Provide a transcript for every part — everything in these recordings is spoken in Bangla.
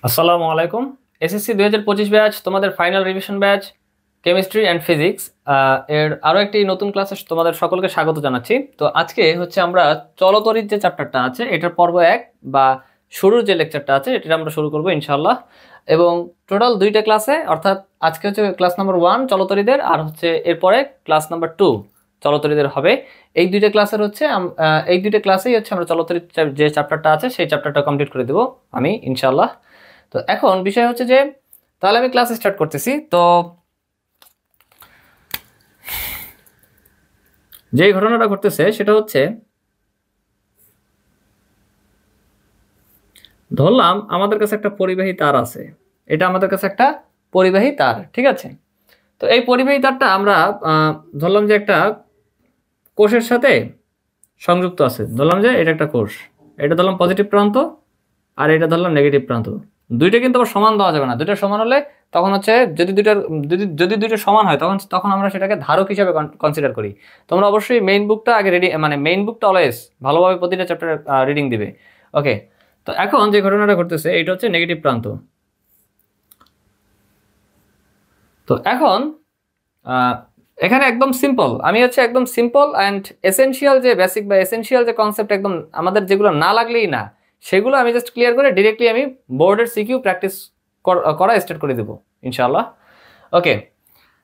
আসসালামু আলাইকুম। এসএসসি 2025 ব্যাচ তোমাদের final revision batch chemistry and physics এর আরও একটি নতুন ক্লাসে তোমাদের সকলকে স্বাগত জানাচ্ছি। তো আজকে হচ্ছে আমরা চলতরিৎ যে চ্যাপ্টারটা আছে এটার পর্ব 1 বা শুরুর যে লেকচারটা আছে এটা আমরা শুরু করবো ইনশাআল্লাহ। এবং টোটাল দুইটা ক্লাসে, অর্থাৎ আজকে হচ্ছে ক্লাস নাম্বার 1 চলতরিদের, আর হচ্ছে এরপরে ক্লাস নাম্বার 2 চলতরিদের হবে। এই দুইটা ক্লাসের হচ্ছে এই দুইটা ক্লাসেই হচ্ছে আমরা চলতরিৎ যে চ্যাপ্টারটা আছে সেই চ্যাপ্টারটা কমপ্লিট করে দেবো আমি ইনশাআল্লাহ। তো এখন বিষয় হচ্ছে যে তাহলে আমি ক্লাস স্টার্ট করতেছি। তো যে ঘটনাটা ঘটতেছে সেটা হচ্ছে, ধরলাম আমাদের কাছে একটা পরিবাহী তার আছে, এটা আমাদের কাছে একটা পরিবাহী তার, ঠিক আছে। তো এই পরিবাহী তারটা আমরা ধরলাম যে একটা কোষের সাথে সংযুক্ত আছে, ধরলাম যে এটা একটা কোষ, এটা ধরলাম পজিটিভ প্রান্ত আর এটা ধরলাম নেগেটিভ প্রান্ত। দুইটা কিন্তু আবার সমান দেওয়া যাবে না, দুইটা সমান হলে তখন হচ্ছে যদি দুইটা সমান হয় তখন তখন আমরা সেটাকে ধারক হিসাবে কনসিডার করি। তোমরা অবশ্যই মেইন বুকটা আগে রিডিং, মানে মেইন বুকটা অলওয়েজ ভালোভাবে প্রতিটা চ্যাপ্টার রিডিং দিবে। ওকে, তো এখন যে ঘটনাটা ঘটতেছে এইটা হচ্ছে নেগেটিভ প্রান্ত। তো এখন এখানে একদম সিম্পল, আমি হচ্ছে একদম সিম্পল অ্যান্ড এসেনশিয়াল যে বেসিক বা এসেনশিয়াল যে কনসেপ্ট একদম আমাদের যেগুলো না লাগলেই না, সেগুলো আমি জাস্ট ক্লিয়ার করে ডিরেক্টলি আমি বোর্ডের সিকিউ প্র্যাকটিস করা স্টার্ট করে দেবো ইনশাআল্লাহ। ওকে,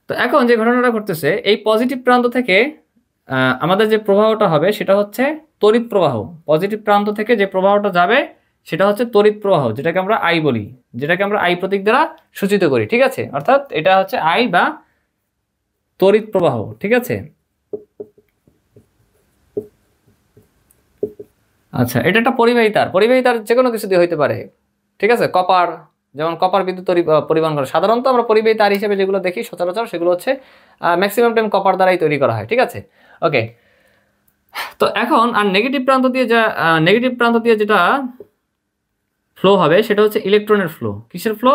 তো এখন যে ঘটনাটা ঘটতেছে, এই পজিটিভ প্রান্ত থেকে আমাদের যে প্রবাহটা হবে সেটা হচ্ছে তড়িৎ প্রবাহ। পজিটিভ প্রান্ত থেকে যে প্রবাহটা যাবে সেটা হচ্ছে তড়িৎ প্রবাহ, যেটাকে আমরা আই বলি, যেটাকে আমরা আই প্রতীক দ্বারা সূচিত করি, ঠিক আছে। অর্থাৎ এটা হচ্ছে আই বা তড়িৎ প্রবাহ, ঠিক আছে। আচ্ছা, এটা একটা পরিবাহী তার। পরিবাহী তার যে কোনো কিছু দিয়ে হইতে পারে, ঠিক আছে। কপার, যেমন কপার বিদ্যুৎ পরিবহন করে। সাধারণত আমরা পরিবাহী তার হিসেবে যেগুলো দেখি সচরাচর সেগুলো হচ্ছে ম্যাক্সিমাম টাইম কপার দ্বারাই তৈরি করা হয়, ঠিক আছে। ওকে, তো এখন আর নেগেটিভ প্রান্ত দিয়ে যেটা ফ্লো হবে সেটা হচ্ছে ইলেকট্রনের ফ্লো। কিসের ফ্লো?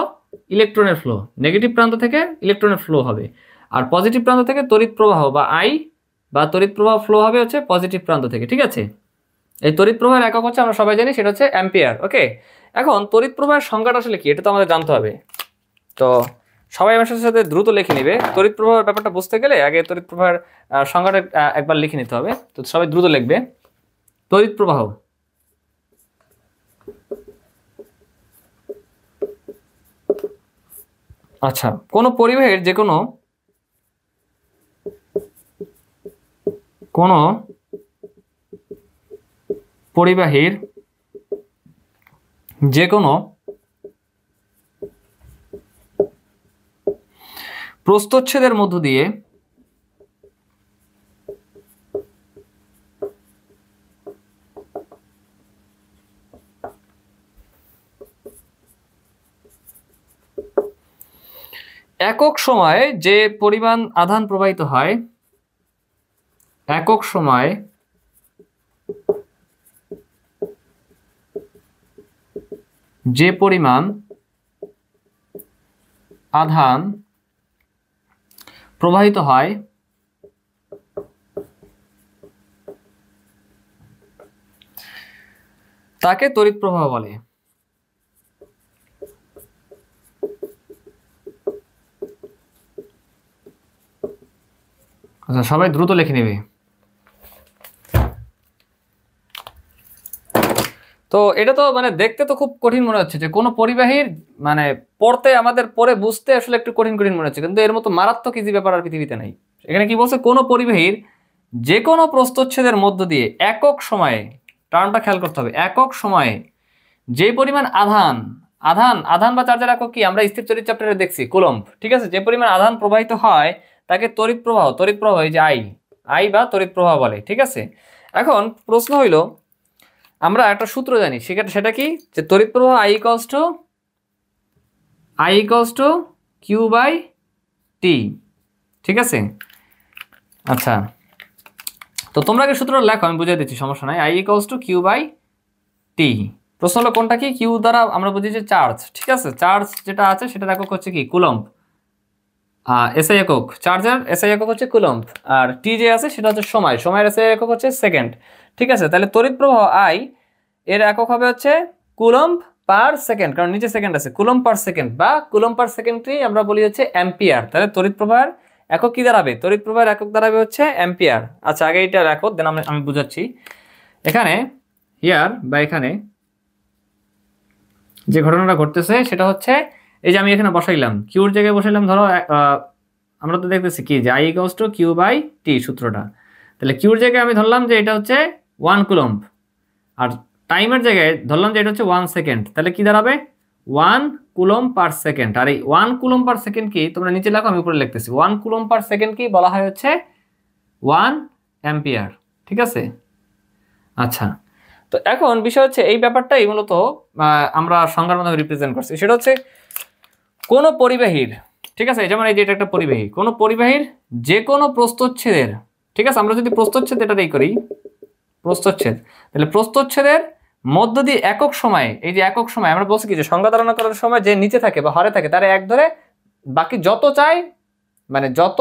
ইলেকট্রনের ফ্লো। নেগেটিভ প্রান্ত থেকে ইলেকট্রনের ফ্লো হবে, আর পজিটিভ প্রান্ত থেকে তড়িৎ প্রবাহ বা আই বা তড়িৎ প্রবাহ ফ্লো হবে হচ্ছে পজিটিভ প্রান্ত থেকে, ঠিক আছে। এই তড়িৎ প্রবাহের একক হচ্ছে আমরা সবাই জানি, সেটা হচ্ছে অ্যাম্পিয়ার। ওকে, এখন তড়িৎ প্রবাহের সংজ্ঞাটা আসলে কি এটা তো আমাদের জানতে হবে। তো সবাই আমার সাথে দ্রুত লিখে নিবে। তড়িৎ প্রবাহের ব্যাপারটা বুঝতে গেলে আগে তড়িৎ প্রবাহের সংজ্ঞাটা একবার লিখে নিতে হবে। তো সবাই দ্রুত লিখবে। তড়িৎ প্রবাহ, আচ্ছা, কোনো পরিবাহের যে কোনো পরিবাহীর যে কোনো প্রস্থচ্ছেদের মধ্য দিয়ে একক সময়ে যে পরিমাণ আধান প্রবাহিত হয়, একক সময়ে যে পরিমাণ আধান প্রবাহিত হয় তাকে তড়িৎ প্রবাহ বলে। আচ্ছা, সবাই দ্রুত লিখে নেবে। তো এটা তো মানে দেখতে তো খুব কঠিন মনে হচ্ছে, যে কোনো পরিবাহীর মানে পড়তে আমাদের পরে বুঝতে আসলে একটু কঠিন মনে হচ্ছে, কিন্তু এর মতো মারাত্মক ইজি ব্যাপার আর পৃথিবীতে নাই। এখানে কি বলছে? কোনো পরিবাহীর যে কোনো প্রস্থচ্ছেদের মধ্য দিয়ে একক সময়ে, টার্মটা খেয়াল করতে হবে, একক সময়ে যে পরিমাণ আধান আধান আধান বা চার্জের একক কি আমরা স্থির তড়িৎ চ্যাপ্টারে দেখছি, কুলম্ব, ঠিক আছে। যে পরিমাণ আধান প্রবাহিত হয় তাকে তড়িৎ প্রবাহ, এই যে আই বা তড়িৎ প্রবাহ বলে, ঠিক আছে। এখন প্রশ্ন হইল, আমরা একটা সূত্র জানি, সেটা কি, যে তড়িৎ প্রবাহ I equals to Q by T, ঠিক আছে। আচ্ছা, তো তোমরা কি সূত্রটা লেখো, আমি বুঝিয়ে দিচ্ছি, সমস্যা নাই। I equals to Q by T. প্রশ্ন হলো কোনটা কি? কিউ দ্বারা আমরা বুঝি যে চার্জ, ঠিক আছে। চার্জ যেটা আছে সেটার একক হচ্ছে কি? কুলম্ব। এসআই একক, চার্জের এসআই একক হচ্ছে কুলম্ব, আর টি যে আছে সেটা হচ্ছে সময়, সময়ের এসআই একক হচ্ছে সেকেন্ড, ঠিক আছে। তাহলে তড়িৎ প্রবাহ আই এর একক হবে হচ্ছে কুলম্ব পার সেকেন্ড, কারণ নিচে সেকেন্ড আছে, কুলম্ব পার সেকেন্ড বা কুলম্ব পার সেকেন্ডকে আমরা বলি হচ্ছে অ্যাম্পিয়ার। তাহলে তড়িৎ প্রবাহের একক কি দাঁড়াবে? তড়িৎ প্রবাহের একক দাঁড়াবে হচ্ছে অ্যাম্পিয়ার। আচ্ছা, আগে এটা রাখো, দেন আমি বুঝাচ্ছি। এখানে হিয়ার বা এখানে যে ঘটনাটা ঘটতেছে সেটা হচ্ছে এই যে আমি এখানে বসাইলাম, কিউর জায়গায় বসাইলাম, ধরো আমরা তো দেখতেছি কি যে I equals to Q by T সূত্রটা। তাহলে কিউর জায়গায় আমি ধরলাম যে এটা হচ্ছে 1 কুলম্ব, আর টাইমের জায়গায় ধরলাম যে এটা হচ্ছে 1 সেকেন্ড। তাহলে কি দাঁড়াবে? 1 কুলম্ব পার সেকেন্ড। আর এই 1 কুলম্ব পার সেকেন্ড কি তোমরা নিচে লেখো, আমি উপরে লিখতেছি। 1 কুলম্ব পার সেকেন্ড কি বলা হয় হচ্ছে 1 অ্যাম্পিয়ার। ঠিক আছে? আচ্ছা, তো এখন বিষয় হচ্ছে এই ব্যাপারটাই মূলত আমরা সংজ্ঞার মাধ্যমে রিপ্রেজেন্ট করছি। সেটা হচ্ছে কোনো পরিবাহীর, ঠিক আছে, যেমন এই যে এটা একটা পরিবাহী, কোনো পরিবাহীর যে কোনো প্রস্থচ্ছেদের, ঠিক আছে, আমরা যদি প্রস্থচ্ছেদ এটাই করি, প্রস্থচ্ছেদ, তাহলে প্রস্থচ্ছেদের মধ্য দিয়ে একক সময়ে, এই যে একক সময় আমরা বলছি কি যে সংজ্ঞা ধারণা করার সময় যে নিচে থাকে বা হরে থাকে তারা এক ধরে বাকি যত চাই, মানে যত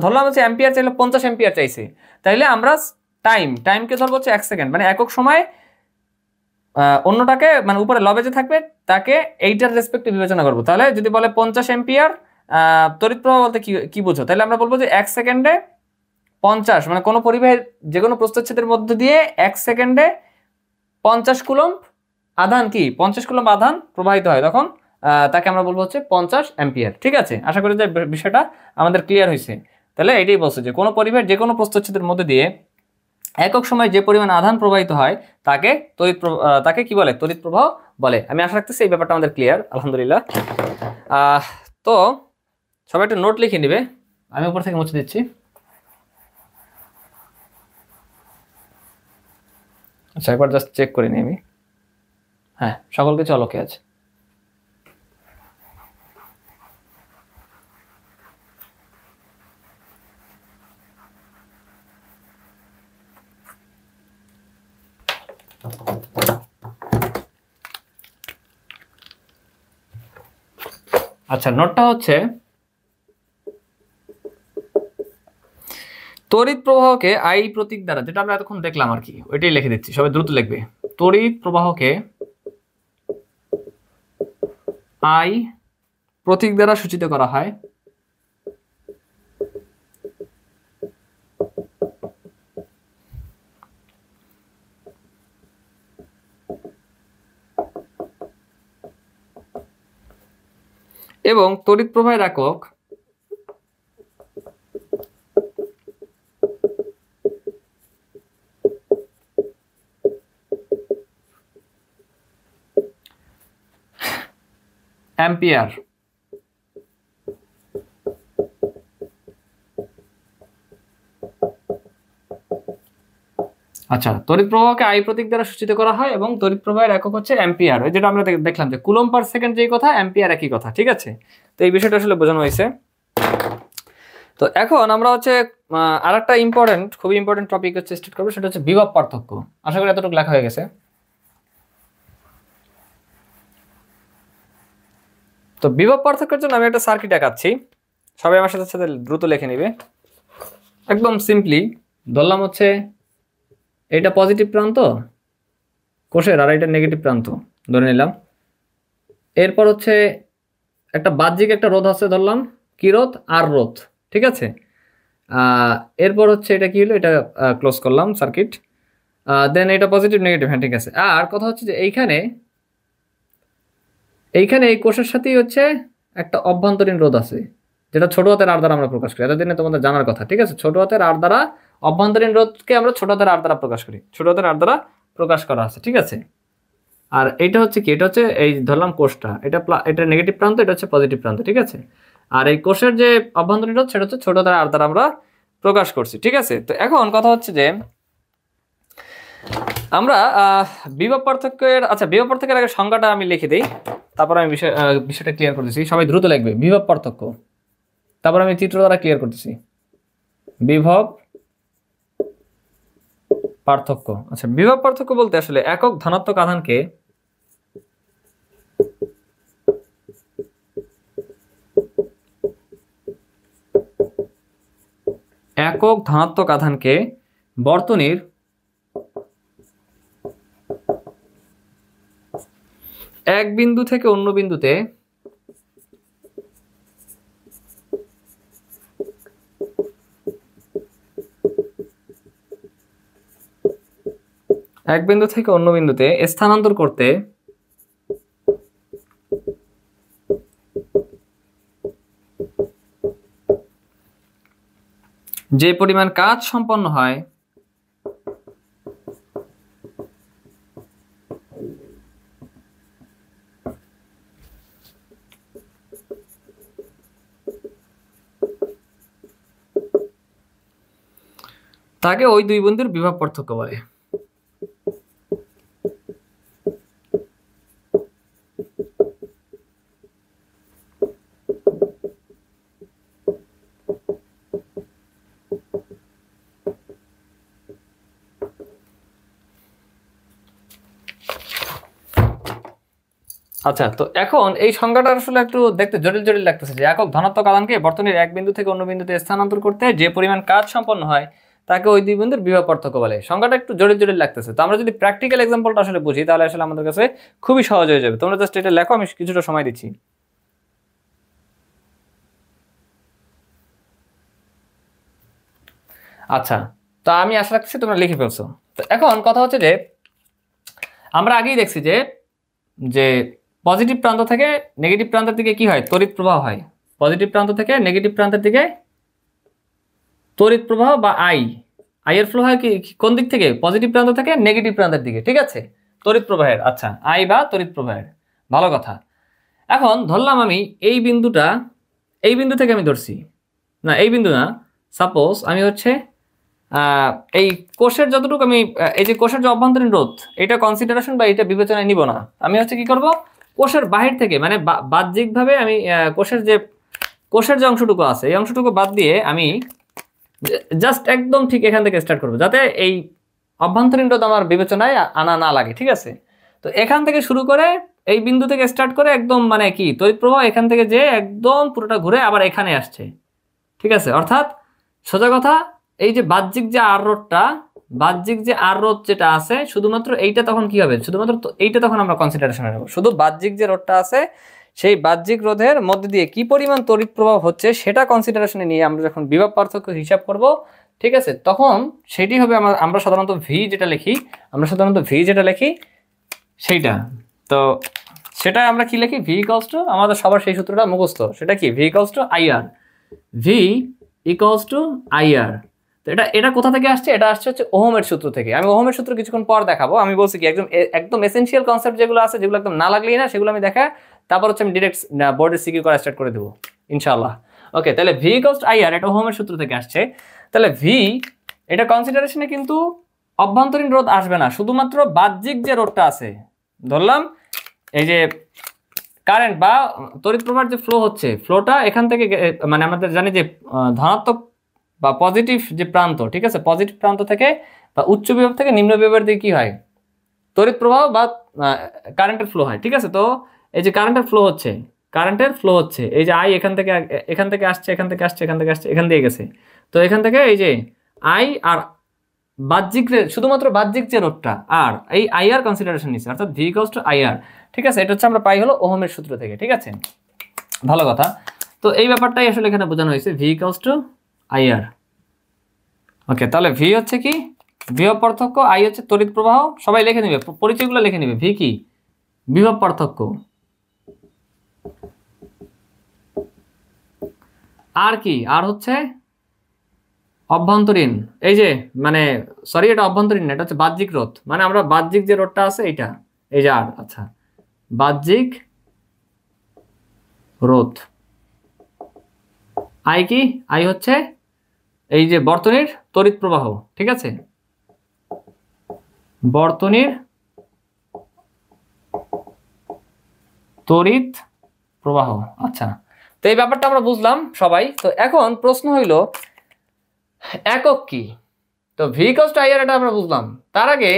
ধরলাম হচ্ছে অ্যাম্পিয়ার চাইলে 50 অ্যাম্পিয়ার চাইছে, তাইলে আমরা টাইমকে ধরবো হচ্ছে 1 সেকেন্ড, মানে একক সময় অন্যটাকে মানে উপরে লবে যে থাকবে তাকে এইটার রেসপেক্টে বিবেচনা করবো। তাহলে যদি বলে 50 অ্যাম্পিয়ার তড়িৎ প্রবাহ বলতে কি বোঝো, তাহলে আমরা বলবো যে 1 সেকেন্ডে 50, মানে কোনো পরিবাহের যে কোনো প্রস্থচ্ছেদের মধ্য দিয়ে 1 সেকেন্ডে 50 কুলম্ব আধান, কি 50 কুলম্ব আধান প্রবাহিত হয়, তখন তাকে আমরা বলবো হচ্ছে 50 অ্যাম্পিয়ার। ঠিক আছে, আশা করি যে বিষয়টা আমাদের ক্লিয়ার হয়েছে। তাহলে এটাই বলছে যে কোনো পরিবাহের যে কোনো প্রস্থচ্ছেদের মধ্যে দিয়ে একক সময় যে পরিমাণ আধান প্রবাহিত হয় তাকে তাকে কি বলে? তড়িৎ প্রবাহ বলে। আমি আশা রাখতেছি এই ব্যাপারটা আমাদের ক্লিয়ার, আলহামদুলিল্লাহ। তো সবাই একটু নোট লিখে নিবে, আমি উপর থেকে মুছে দিচ্ছি। আচ্ছা, একবার জাস্ট চেক করে নিই আমি। হ্যাঁ, সকল কিছু অলকে আছে। আচ্ছা, নোটটা হচ্ছে তড়িৎ প্রবাহকে আই প্রতীক দ্বারা, যেটা আমরা এতক্ষণ দেখলাম আর কি, ওইটাই লিখে দিচ্ছি, সবাই দ্রুত লিখবে। তড়িৎ প্রবাহকে আই প্রতীক দ্বারা সূচিত করা হয় এবং তড়িৎ প্রবাহের একক অ্যাম্পিয়ার। আচ্ছা, তড়িৎ প্রবাহকে আই প্রতীক দ্বারা সূচিত করা হয় এবং তড়িৎ প্রবাহের একক হচ্ছে অ্যাম্পিয়ার। ওই যেটা আমরা দেখলাম যে কুলম্ব পার সেকেন্ড যেই কথা, অ্যাম্পিয়ার একই কথা। ঠিক আছে, তো এই বিষয়টা আসলে বোঝানো হয়েছে। তো এখন আমরা হচ্ছে আরেকটা খুবই ইম্পর্টেন্ট টপিক হচ্ছে স্টার্ট করবো, সেটা হচ্ছে বিভব পার্থক্য। আশা করি এতটুকু লেখা হয়ে গেছে। তো বিভব পার্থক্যের জন্য আমি একটা সার্কিট আঁকাচ্ছি, সবাই আমার সাথে সাথে দ্রুত লিখে নিবে। একদম সিম্পলি ধরলাম হচ্ছে এটা পজিটিভ প্রান্ত কোষের, আর এটা নেগেটিভ প্রান্ত ধরে নিলাম। এরপর হচ্ছে একটা বাহ্যিক একটা রোধ আছে, ধরলাম কি রোধ? আর রোধ। ঠিক আছে, এরপর হচ্ছে এটা কি হলো, এটা ক্লোজ করলাম সার্কিট। দেন এটা পজিটিভ নেগেটিভ, হ্যাঁ ঠিক আছে। আর কথা হচ্ছে যে এইখানে এই কোষের সাথেই হচ্ছে একটা অভ্যন্তরীণ রোধ আছে, যেটা ছোট হাতের আর দ্বারা আমরা প্রকাশ করি। এতদিনে তোমাদের জানার কথা। ঠিক আছে, ছোট হাতের আর দ্বারা অভ্যন্তরীণ রোধকে আমরা ছোট হাতের আর দ্বারা প্রকাশ করি, ছোট হাতের আর দ্বারা প্রকাশ করা আছে। ঠিক আছে, আর এটা হচ্ছে কি, এটা হচ্ছে এই ধরলাম কোষটা, এটা নেগেটিভ প্রান্ত, এটা হচ্ছে পজিটিভ প্রান্ত। ঠিক আছে, আর এই কোষের যে অভ্যন্তরীণ রোধ সেটা হচ্ছে ছোট হাতের আর দ্বারা আমরা প্রকাশ করছি। ঠিক আছে, তো এখন কথা হচ্ছে যে আমরা বিভব পার্থক্যের, আচ্ছা বিভব পার্থক্যের আগে সংজ্ঞাটা আমি লিখে দিই, তারপর আমি বিষয়টা ক্লিয়ার করতেছি। সবাই দ্রুত লিখবে বিভব পার্থক্য, তারপর আমি চিত্র দ্বারা ক্লিয়ার করতেছি। বিভব পার্থক্য। আচ্ছা, বিভব পার্থক্য বলতে আসলে একক ধনাত্মক আধানকে বর্তনীর এক বিন্দু থেকে অন্য বিন্দুতে এক বিন্দু থেকে অন্য বিন্দুতে স্থানান্তর করতে যে পরিমাণ কাজ সম্পন্ন হয় তাকে ওই দুই বিন্দুর বিভব পার্থক্য বলে। আচ্ছা, তো এখন এই সংজ্ঞাটা আসলে একটু দেখতে জটিল জটিল লাগতেছে যে একক ধনাত্মক আধানকে বর্তনীর এক বিন্দু থেকে অন্য বিন্দুতে স্থানান্তর করতে যে পরিমাণ কাজ সম্পন্ন হয় তাকে ওই দুই বিন্দুর বিভব পার্থক্য বলে। সংজ্ঞাটা একটু জটিল জটিল লাগতেছে, তো আমরা যদি প্র্যাকটিক্যাল এক্সাম্পলটা আসলে বুঝি তাহলে আসলে আমাদের কাছে খুবই সহজ হয়ে যাবে। তোমরা জাস্ট এটা লেখো, আমি কিছুটা সময় দিচ্ছি। আচ্ছা, তো আমি আশা রাখছি তোমরা লিখে ফেলছো। তো এখন কথা হচ্ছে যে আমরা আগেই দেখছি যে যে পজিটিভ প্রান্ত থেকে নেগেটিভ প্রান্তের দিকে কি হয়, তড়িৎ প্রবাহ হয়। পজিটিভ প্রান্ত থেকে নেগেটিভ প্রান্তের দিকে তড়িৎ প্রবাহ বা আই এর ফ্লো হয় কি কোন দিক থেকে, পজিটিভ প্রান্ত থেকে নেগেটিভ প্রান্তের দিকে, ঠিক আছে, তড়িৎ প্রবাহের। আচ্ছা, আই বা তড়িৎ প্রবাহের, ভালো কথা। এখন ধরলাম আমি এই বিন্দুটা, এই বিন্দু থেকে আমি ধরছি, না এই বিন্দু না, সাপোজ আমি হচ্ছে এই কোষের যতটুকু আমি এই যে কোষের যে অভ্যন্তরীণ রোধ এটা কনসিডারেশন বা এটা বিবেচনায় নিব না। আমি হচ্ছে কি করব, কোষের বাহির থেকে মানে বাহ্যিকভাবে আমি কোষের যে অংশটুকু আছে এই অংশটুকু বাদ দিয়ে আমি জাস্ট একদম ঠিক এখান থেকে স্টার্ট করবো, যাতে এই অভ্যন্তরীণ রোধ আমার বিবেচনায় আনা না লাগে, ঠিক আছে। তো এখান থেকে শুরু করে এই বিন্দু থেকে স্টার্ট করে একদম মানে কি তড়িৎ প্রবাহ এখান থেকে যে একদম পুরোটা ঘুরে আবার এখানে আসছে, ঠিক আছে। অর্থাৎ সোজা কথা, এই যে বাহ্যিক যে আর রোধ যেটা আছে শুধুমাত্র এইটা তখন কি হবে, শুধুমাত্র এইটা তখন আমরা কনসিডারেশনে নেব। শুধু বাহ্যিক যে রোধটা আছে সেই বাহ্যিক রোধের মধ্যে দিয়ে কি পরিমাণ তড়িৎ প্রবাহ হচ্ছে সেটা কনসিডারেশনে নিয়ে আমরা যখন বিভব পার্থক্য হিসাব করব, ঠিক আছে, তখন সেটি হবে আমরা সাধারণত ভি যেটা লিখি সেইটা। তো সেটা আমরা কি লিখি, ভি ইকুয়ালস টু, আমাদের সবার সেই সূত্রটা মুখস্থ, সেটা কি V equals two IR, V equals two IR. তো এটা কোথা থেকে আসছে, এটা আসছে হচ্ছে ওহমের সূত্র থেকে। আমি ওহমের সূত্র কিছুক্ষণ পর দেখাবো। আমি বলছি কি একদম এসেনশিয়াল কনসেপ্ট যেগুলো আছে, যেগুলো একদম না লাগলেই না, সেগুলো আমি দেখা তারপর হচ্ছে আমি ডিরেক্ট বোর্ডে সিকিউ করা স্টার্ট করে দেবো ইনশাআল্লাহ। ওকে, তাহলে ভি ইকুয়ালস টু আইআর, এটা ওহমের সূত্র থেকে আসছে। তাহলে ভি এটা কনসিডারেশনে কিন্তু অভ্যন্তরীণ রোধ আসবে না, শুধুমাত্র বাহ্যিক যে রোধটা আছে, ধরলাম এই যে কারেন্ট বা তড়িৎ প্রবাহের যে ফ্লো হচ্ছে, ফ্লোটা এখান থেকে মানে আমাদের জানি যে ধনাত্মক বা পজিটিভ যে প্রান্ত, ঠিক আছে, পজিটিভ প্রান্ত থেকে বা উচ্চ বিভব থেকে নিম্ন বিভবের দিকে কি হয়, তড়িৎ প্রবাহ বা কারেন্টের ফ্লো হয়, ঠিক আছে। তো এই যে কারেন্টের ফ্লো হচ্ছে এই যে আই এখান থেকে আসছে এখান দিয়ে গেছে। তো এখান থেকে এই যে আই আর শুধুমাত্র বাহ্যিক যে রোধটা আর এই আইআর কনসিডারেশন নিচ্ছে, অর্থাৎ ভি ইকুয়ালস টু আইআর, ঠিক আছে। এটা হচ্ছে আমরা পাই হলো ওহমের সূত্র থেকে, ঠিক আছে, ভালো কথা। তো এই ব্যাপারটাই আসলে এখানে বোঝানো হয়েছে, ভি ইকুয়ালস টু আইআর। ওকে, তাহলে ভি হচ্ছে কি বিভব পার্থক্য, আই হচ্ছে তড়িৎ প্রবাহ, সবাই লিখে নিবে, পরিচয়গুলো লিখে নিবে। ভি কি বিভব পার্থক্য, আর কি আর হচ্ছে অভ্যন্তরীণ, এই যে মানে সরি এটা অভ্যন্তরীণ না, এটা হচ্ছে বাহ্যিক রোধ, মানে আমরা বাহ্যিক যে রোধটা আছে এইটা, এই যে আর, আচ্ছা, বাহ্যিক রোধ। আই কি, আই হচ্ছে এই যে বর্তনীর তড়িৎ প্রবাহ, ঠিক আছে, বর্তনীর তড়িৎ প্রবাহ। আচ্ছা, তো এই ব্যাপারটা আমরা বুঝলাম সবাই। তো এখন প্রশ্ন হইল একক কি। তো ভি ইকুয়ালস টু আইআর এটা আমরা বুঝলাম, তার আগে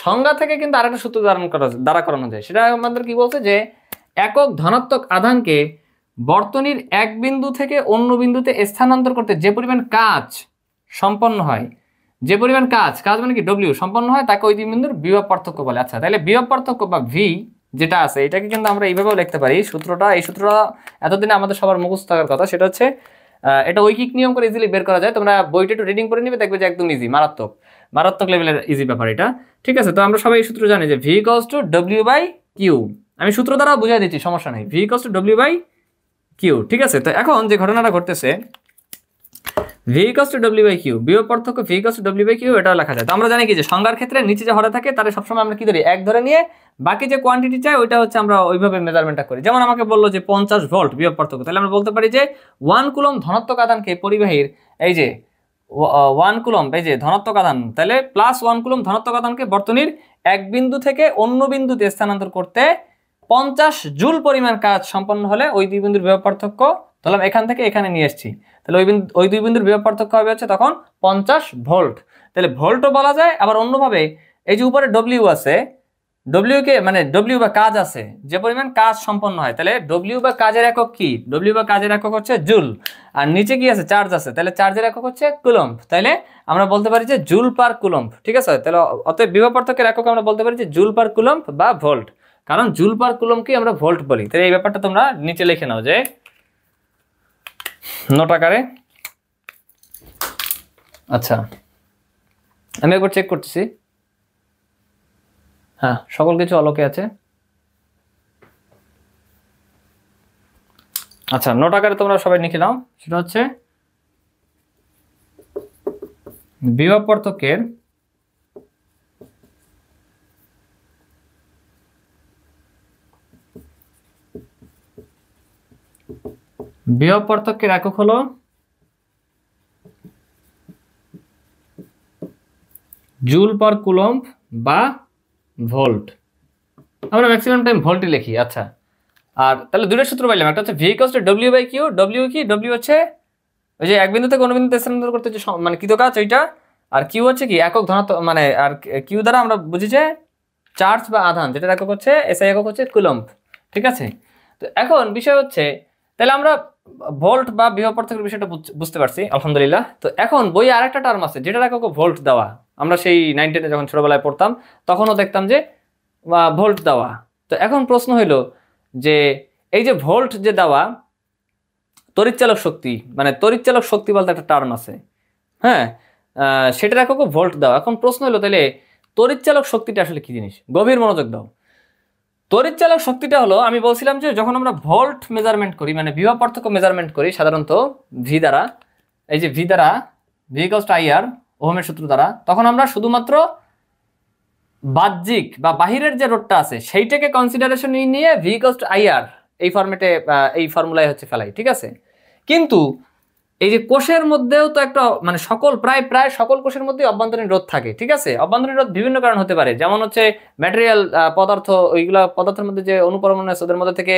সংজ্ঞা থেকে কিন্তু আরেকটা সূত্র দ্বারা করানো যায়। সেটা আমাদের কি বলছে যে একক ধনাত্মক আধানকে বর্তনীর এক বিন্দু থেকে অন্য বিন্দুতে স্থানান্তর করতে যে পরিমাণ কাজ সম্পন্ন হয়, যে পরিমাণ কাজ মানে কি ডব্লিউ সম্পন্ন হয়, তাকে ওই দুই বিন্দুর বিভব পার্থক্য বলে। আচ্ছা, তাহলে বিভব পার্থক্য বা ভি যেটা আছে এটাকে কিন্তু আমরা এইভাবেও লিখতে পারি। এই সূত্রটা এতদিনে আমাদের সবার মুখস্থ থাকার কথা, সেটা হচ্ছে এটা ঐকিক নিয়ম করে ইজিলি বের করা যায়। তোমরা বইটা একটু রিডিং করে নিবে, দেখবে যে একদম ইজি, মারাত্মক লেভেলের ইজি ব্যাপার এটা। ঠিক আছে, তো আমরা সবাই এই সূত্র জানি যে V equals to W by Q. আমি সূত্র দ্বারা বুঝাই দিচ্ছি, সমস্যা নেই। V equals to W by Q. ঠিক আছে, তো এখন যে ঘটনাটা ঘটতেছে V equals to W by Q, বিভব পার্থক্য V equals to W by Q, এটা লেখা যায়। তো আমরা জানি কি যে সংজ্ঞার ক্ষেত্রে নিচে যে হরে থাকে তাহলে সবসময় আমরা কি ধরি, এক ধরে নিয়ে বাকি যে কোয়ান্টিটি চাই ওইটা হচ্ছে আমরা ওইভাবে মেজারমেন্টটা করি। যেমন আমাকে বললো যে 50 ভোল্ট বিভব পার্থক্য, তাহলে আমরা বলতে পারি যে 1 কুলম্ব ধনাত্মক আধানকে পরিবাহীর এই যে 1 কুলম্ব এই যে ধনাত্মক আধান, তাহলে প্লাস 1 কুলম্ব ধনাত্মক আধানকে বর্তনীর এক বিন্দু থেকে অন্য বিন্দুতে স্থানান্তর করতে 50 জুল পরিমাণ কাজ সম্পন্ন হলে ওই দুই বিন্দুর বিভব পার্থক্য, ধরলাম এখান থেকে এখানে নিয়ে এসেছি, তাহলে ওই দুই বিন্দুর বিভব পার্থক্য হবে হচ্ছে তখন 50 ভোল্ট। তাহলে ভোল্টও বলা যায়, আবার অন্যভাবে এই যে উপরে ডব্লিউ আছে, ডব্লিউ কে মানে ডব্লিউ বা কাজ আছে, যে পরিমাণ কাজ সম্পন্ন হয়, তাহলে ডব্লিউ বা কাজের একক কি, ডব্লিউ বা কাজের একক হচ্ছে জুল। আর নিচে কি আছে, চার্জ আছে, তাহলে চার্জের একক হচ্ছে কুলম্ব। তাহলে আমরা বলতে পারি যে জুল পার কুলম্ব। ঠিক আছে, তাহলে অতএব বিভব পার্থক্যের একক আমরা বলতে পারি যে জুল পার কুলম্ব বা ভোল্ট, কারণ জুল পার কুলম্বকে আমরা ভোল্ট বলি। তাহলে এই ব্যাপারটা তোমরা নিচে লিখে নাও যে নোট আকারে। আচ্ছা, আমি একবার চেক করতেছি। হ্যাঁ, সকল কিছু অলোকে আছে। আচ্ছা, নোট আকারে তোমরা সবাই লিখে নাও। সেটা হচ্ছে বিভব পার্থক্যের একক হলো জুল পার কুলম্ব বা ভোল্ট। আমরা ম্যাক্সিমাম টাইম ভোল্টই লিখি। আচ্ছা, আর তাহলে দুটো সূত্র পাইলাম, একটা হচ্ছে V equals to W by Q. W কি, ডব্লিউ হচ্ছে ওই যে এক বিন্দু থেকে অন্য বিন্দুতে স্থানান্তর করতে যে মানে কৃত কাজ ওইটা, আর কিউ হচ্ছে কি একক ধনাত্মক, মানে আর কিউ দ্বারা আমরা বুঝি যে চার্জ বা আধান, যেটা একক হচ্ছে এসআই একক হচ্ছে কুলম্ব। ঠিক আছে, তো এখন বিষয় হচ্ছে তাহলে আমরা ভোল্ট বা বিভব পার্থক্যের বিষয়টা বুঝতে পারছি, আলহামদুলিল্লাহ। তো এখন বইয়ে আরেকটা টার্ম আছে যেটার একক ভোল্ট দেওয়া। আমরা সেই 9 10 যখন ছোটবেলায় পড়তাম তখনও দেখতাম যে ভোল্ট দেওয়া। তো এখন প্রশ্ন হইল যে এই যে ভোল্ট যে দেওয়া, তড়িৎচালক শক্তি, মানে তড়িৎচালক শক্তি বলতে একটা টার্ম আছে, হ্যাঁ, সেটার একক ভোল্ট দেওয়া। এখন প্রশ্ন হলো তাহলে তড়িৎচালক শক্তিটা আসলে কি জিনিস? গভীর মনোযোগ দাও। তড়িৎচালক শক্তিটা হলো, আমি বলছিলাম যে যখন আমরা ভোল্ট মেজারমেন্ট করি, মানে বিভব পার্থক্য মেজারমেন্ট করি সাধারণত ভি দ্বারা, এই যে ভি দ্বারা, ভি ইকুয়ালস টু আইআর, ওহমের সূত্র দ্বারা, তখন আমরা শুধুমাত্র বাহ্যিক বা বাহিরের যে রোধটা আছে সেইটাকে কনসিডারেশন নিয়ে ভি ইকুয়ালস টু আইআর এই ফরম্যাটে, এই ফর্মুলায় হচ্ছে ফেলাই। ঠিক আছে, কিন্তু এই যে কোষের মধ্যেও তো একটা মানে প্রায় সকল কোষের মধ্যে অভ্যন্তরীণ রোধ থাকে। ঠিক আছে, অভ্যন্তরীণ রোধ বিভিন্ন কারণ হতে পারে, যেমন হচ্ছে ম্যাটেরিয়াল পদার্থ, ওইগুলা পদার্থের মধ্যে যে অনুপরমাণু আছে ওদের মধ্যে থেকে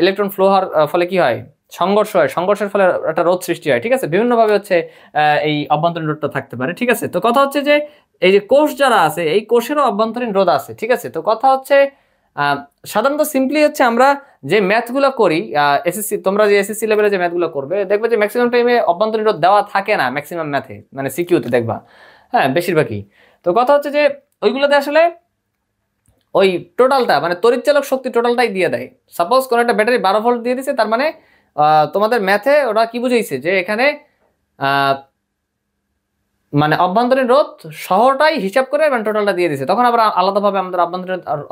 ইলেকট্রন ফ্লো হওয়ার ফলে কি হয়, সংঘর্ষ হয়, সংঘর্ষের ফলে একটা রোধ সৃষ্টি হয়। ঠিক আছে, বিভিন্নভাবে হচ্ছে এই অভ্যন্তরীণ রোধটা থাকতে পারে। ঠিক আছে, তো কথা হচ্ছে যে এই যে কোষ যারা আছে এই কোষেরও অভ্যন্তরীণ রোধ আছে। ঠিক আছে, তো কথা হচ্ছে সাধারণত সিম্পলি হচ্ছে আমরা যে ম্যাথগুলো করি এসএসসি, তোমরা যে এসএসসি লেভেলে যে ম্যাথগুলো করবে দেখবে যে ম্যাক্সিমাম টাইমে অভ্যন্তরীণ রোধ দেওয়া থাকে না, ম্যাক্সিমাম ম্যাথে মানে সিকিউতে দেখবা, হ্যাঁ, বেশিরভাগই। তো কথা হচ্ছে যে ওইগুলোতে আসলে ওই টোটালটা মানে তড়িৎচালক শক্তি টোটালটাই দিয়ে দেয়। সাপোজ কোনো একটা ব্যাটারি 12 ভোল্ট দিয়ে দিছে, তার মানে তোমাদের ম্যাথে ওরা কি বুঝাইছে যে এখানে মানে অভ্যন্তরীণ রোধ শহরটাই হিসাব করে মানে টোটালটা দিয়ে দিছে। তখন আবার আলাদাভাবে আমাদের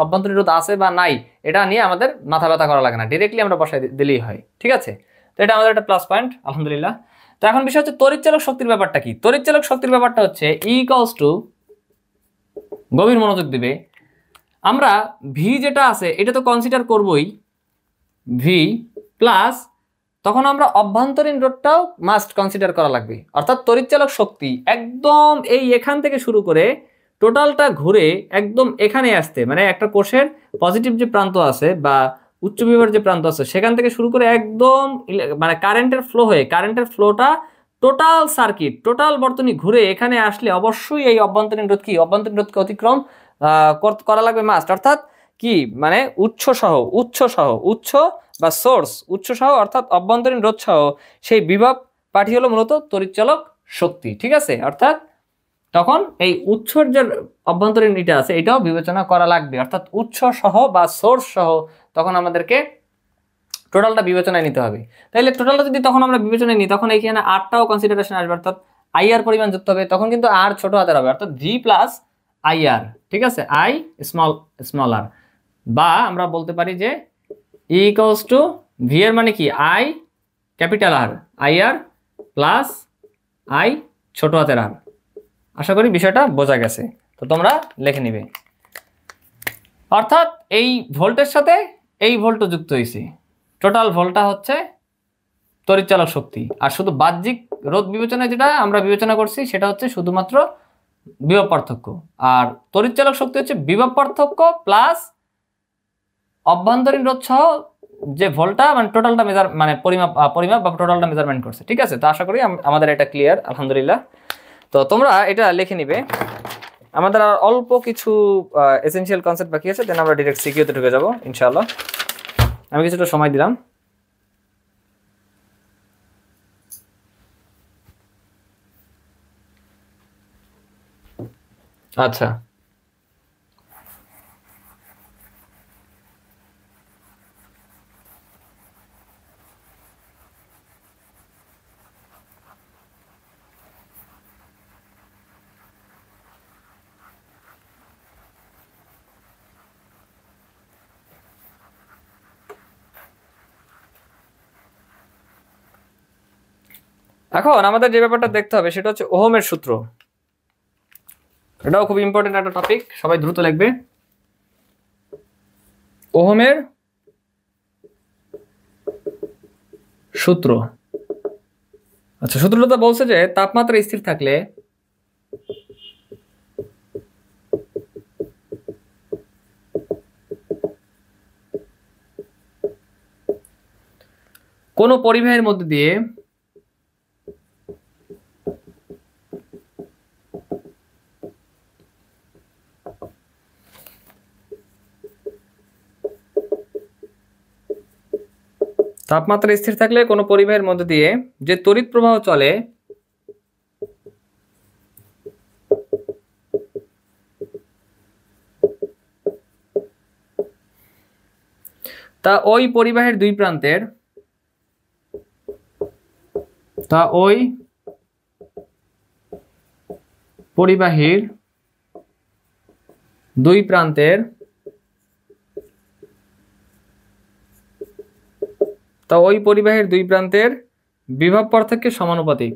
অভ্যন্তরীণ রোধ আছে বা নাই এটা নিয়ে আমাদের মাথা ব্যথা করা লাগে না, ডিরেক্টলি আমরা বসাই দিলেই হয়। ঠিক আছে, তো এটা আমাদের একটা প্লাস পয়েন্ট, আলহামদুলিল্লাহ। তো এখন বিষয় হচ্ছে তড়িৎচালক শক্তির ব্যাপারটা কি। তড়িৎচালক শক্তির ব্যাপারটা হচ্ছে ই ইকুয়ালস টু, গভীর মনোযোগ দিবে, আমরা ভি যেটা আছে এটা তো কনসিডার করবই, ভি প্লাস তখন আমরা অভ্যন্তরীণ রোধটাও মাস্ট কনসিডার করা লাগবে। অর্থাৎ তড়িৎচালক শক্তি একদম এই এখান থেকে শুরু করে টোটালটা ঘুরে একদম এখানে আসতে, মানে একটা কোষের পজিটিভ যে প্রান্ত আছে বা উচ্চ বিভবের যে প্রান্ত আছে সেখান থেকে শুরু করে একদম মানে কারেন্টের ফ্লো হয়ে, কারেন্টের ফ্লোটা টোটাল সার্কিট, টোটাল বর্তনী ঘুরে এখানে আসলে অবশ্যই এই অভ্যন্তরীণ রোধ কি, অভ্যন্তরীণ রোধকে অতিক্রম করা লাগবে মাস্ট। অর্থাৎ কি মানে উৎস বা সোর্স, উৎস সহ অর্থাৎ অভ্যন্তরীণ রোধ সহ সেই বিভব পাঠি হলো মূলত তড়িৎচালক শক্তি। ঠিক আছে, অর্থাৎ তখন এই উৎসর যে অভ্যন্তরীণ এটা আছে এটাও বিবেচনা করা লাগবে, অর্থাৎ উৎস সহ বা সোর্স সহ তখন আমাদেরকে টোটালটা বিবেচনায় নিতে হবে। তাহলে টোটালটা যদি তখন আমরা বিবেচনায় নিই তখন এইখানে আরটাও কনসিডারেশন আসবে, অর্থাৎ আইআর পরিমাণ যুক্ত হবে, তখন কিন্তু আর ছোট হাতের হবে, অর্থাৎ ভি প্লাস আইআর, ঠিক আছে, আই স্মল আর, বা আমরা বলতে পারি যে ইকুয়ালস টু ভি এর মানে কি I capital R, IR plus I ছোট হাতের আর। আশা করি বিষয়টা বোঝা গেছে, তো তোমরা লিখে নিবে। অর্থাৎ এই ভোল্টের সাথে এই ভোল্টও যুক্ত হয়েছে, টোটাল ভোল্টটা হচ্ছে তড়িৎচালক শক্তি। আর শুধু বাহ্যিক রোধ বিবেচনায় যেটা আমরা বিবেচনা করছি সেটা হচ্ছে শুধুমাত্র বিভব পার্থক্য, আর তড়িৎচালক শক্তি হচ্ছে বিভব পার্থক্য প্লাস অভ্যন্তরীণ রোধ সহ যে ভোল্টটা মানে টোটালটা পরিমাপ বা টোটালটা মেজারমেন্ট করছে। ঠিক আছে, তো আশা করি আমাদের এটা ক্লিয়ার, আলহামদুলিল্লাহ। তো তোমরা এটা লিখে নিবে। আমাদের আর অল্প কিছু এসেনশিয়াল কনসেপ্ট বাকি আছে, দেন আমরা ডিরেক্ট সিকিউতে ঢুকে যাব ইনশাআল্লাহ। আমি কিছুটা সময় দিলাম। আচ্ছা, এখন আমাদের যে ব্যাপারটা দেখতে হবে সেটা হচ্ছে ওহমের সূত্র। এটাও খুব ইম্পর্টেন্ট একটা টপিক, সবাই দ্রুত লিখবে। ওহমের সূত্র। আচ্ছা, সূত্রটা বলছে যে তাপমাত্রা স্থির থাকলে কোনো পরিবাহের মধ্যে দিয়ে তাপমাত্রা স্থির থাকলে কোনো পরিবাহের মধ্যে দিয়ে যে তড়িৎ প্রবাহ চলে তা ওই পরিবাহের দুই প্রান্তের তা ওই পরিবাহের দুই প্রান্তের বিভব পার্থক্যের সমানুপাতিক।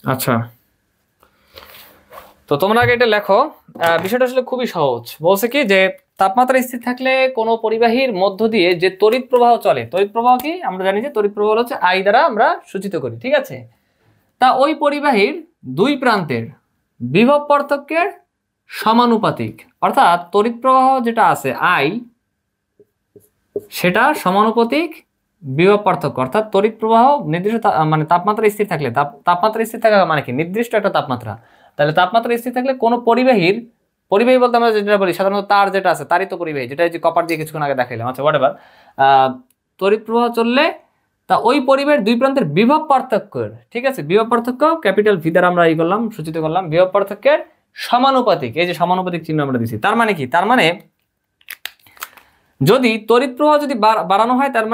আচ্ছা, তো তোমরা আগে এটা লেখো। বিষয়টা আসলে খুবই সহজ। বলছে কি যে তাপমাত্রা স্থির থাকলে কোনো পরিবাহীর মধ্য দিয়ে যে তড়িৎ প্রবাহ চলে, তড়িৎ প্রবাহ কি আমরা জানি যে তড়িৎ প্রবাহ হচ্ছে আই দ্বারা আমরা সূচিত করি। ঠিক আছে, তা ওই পরিবাহীর দুই প্রান্তের বিভব পার্থক্যের সমানুপাতিক, অর্থাৎ তড়িৎ প্রবাহ যেটা আছে আই সেটা সমানুপাতিক বিভব পার্থক্য। অর্থাৎ তড়িৎ প্রবাহ নির্দিষ্ট মানে তাপমাত্রা স্থির থাকলে, তাপমাত্রা স্থির থাকা মানে কি নির্দিষ্ট একটা তাপমাত্রা, তাহলে তাপমাত্রা স্থির থাকলে কোনো পরিবাহী বলতে আমরা যেটা বলি সাধারণত তার যেটা আছে তারই তো পরিবাহী, যেটা যে কপার দিয়ে কিছুক্ষণ আগে দেখাইলাম। আচ্ছা, হোয়াটএভার, তড়িৎ প্রবাহ চললে তা ওই পরিবাহের দুই প্রান্তের বিভব পার্থক্যের, ঠিক আছে, বিভব পার্থক্য ক্যাপিটাল ভি দ্বারা আমরা সূচিত করলাম, বিভব পার্থক্যের সমানুপাতিক। এই যে সমানুপাতিক চিহ্ন আমরা দিচ্ছি, তার মানে কি, তার মানে যদি তড়িৎ প্রবাহ যদি বাড়ানো হয় তার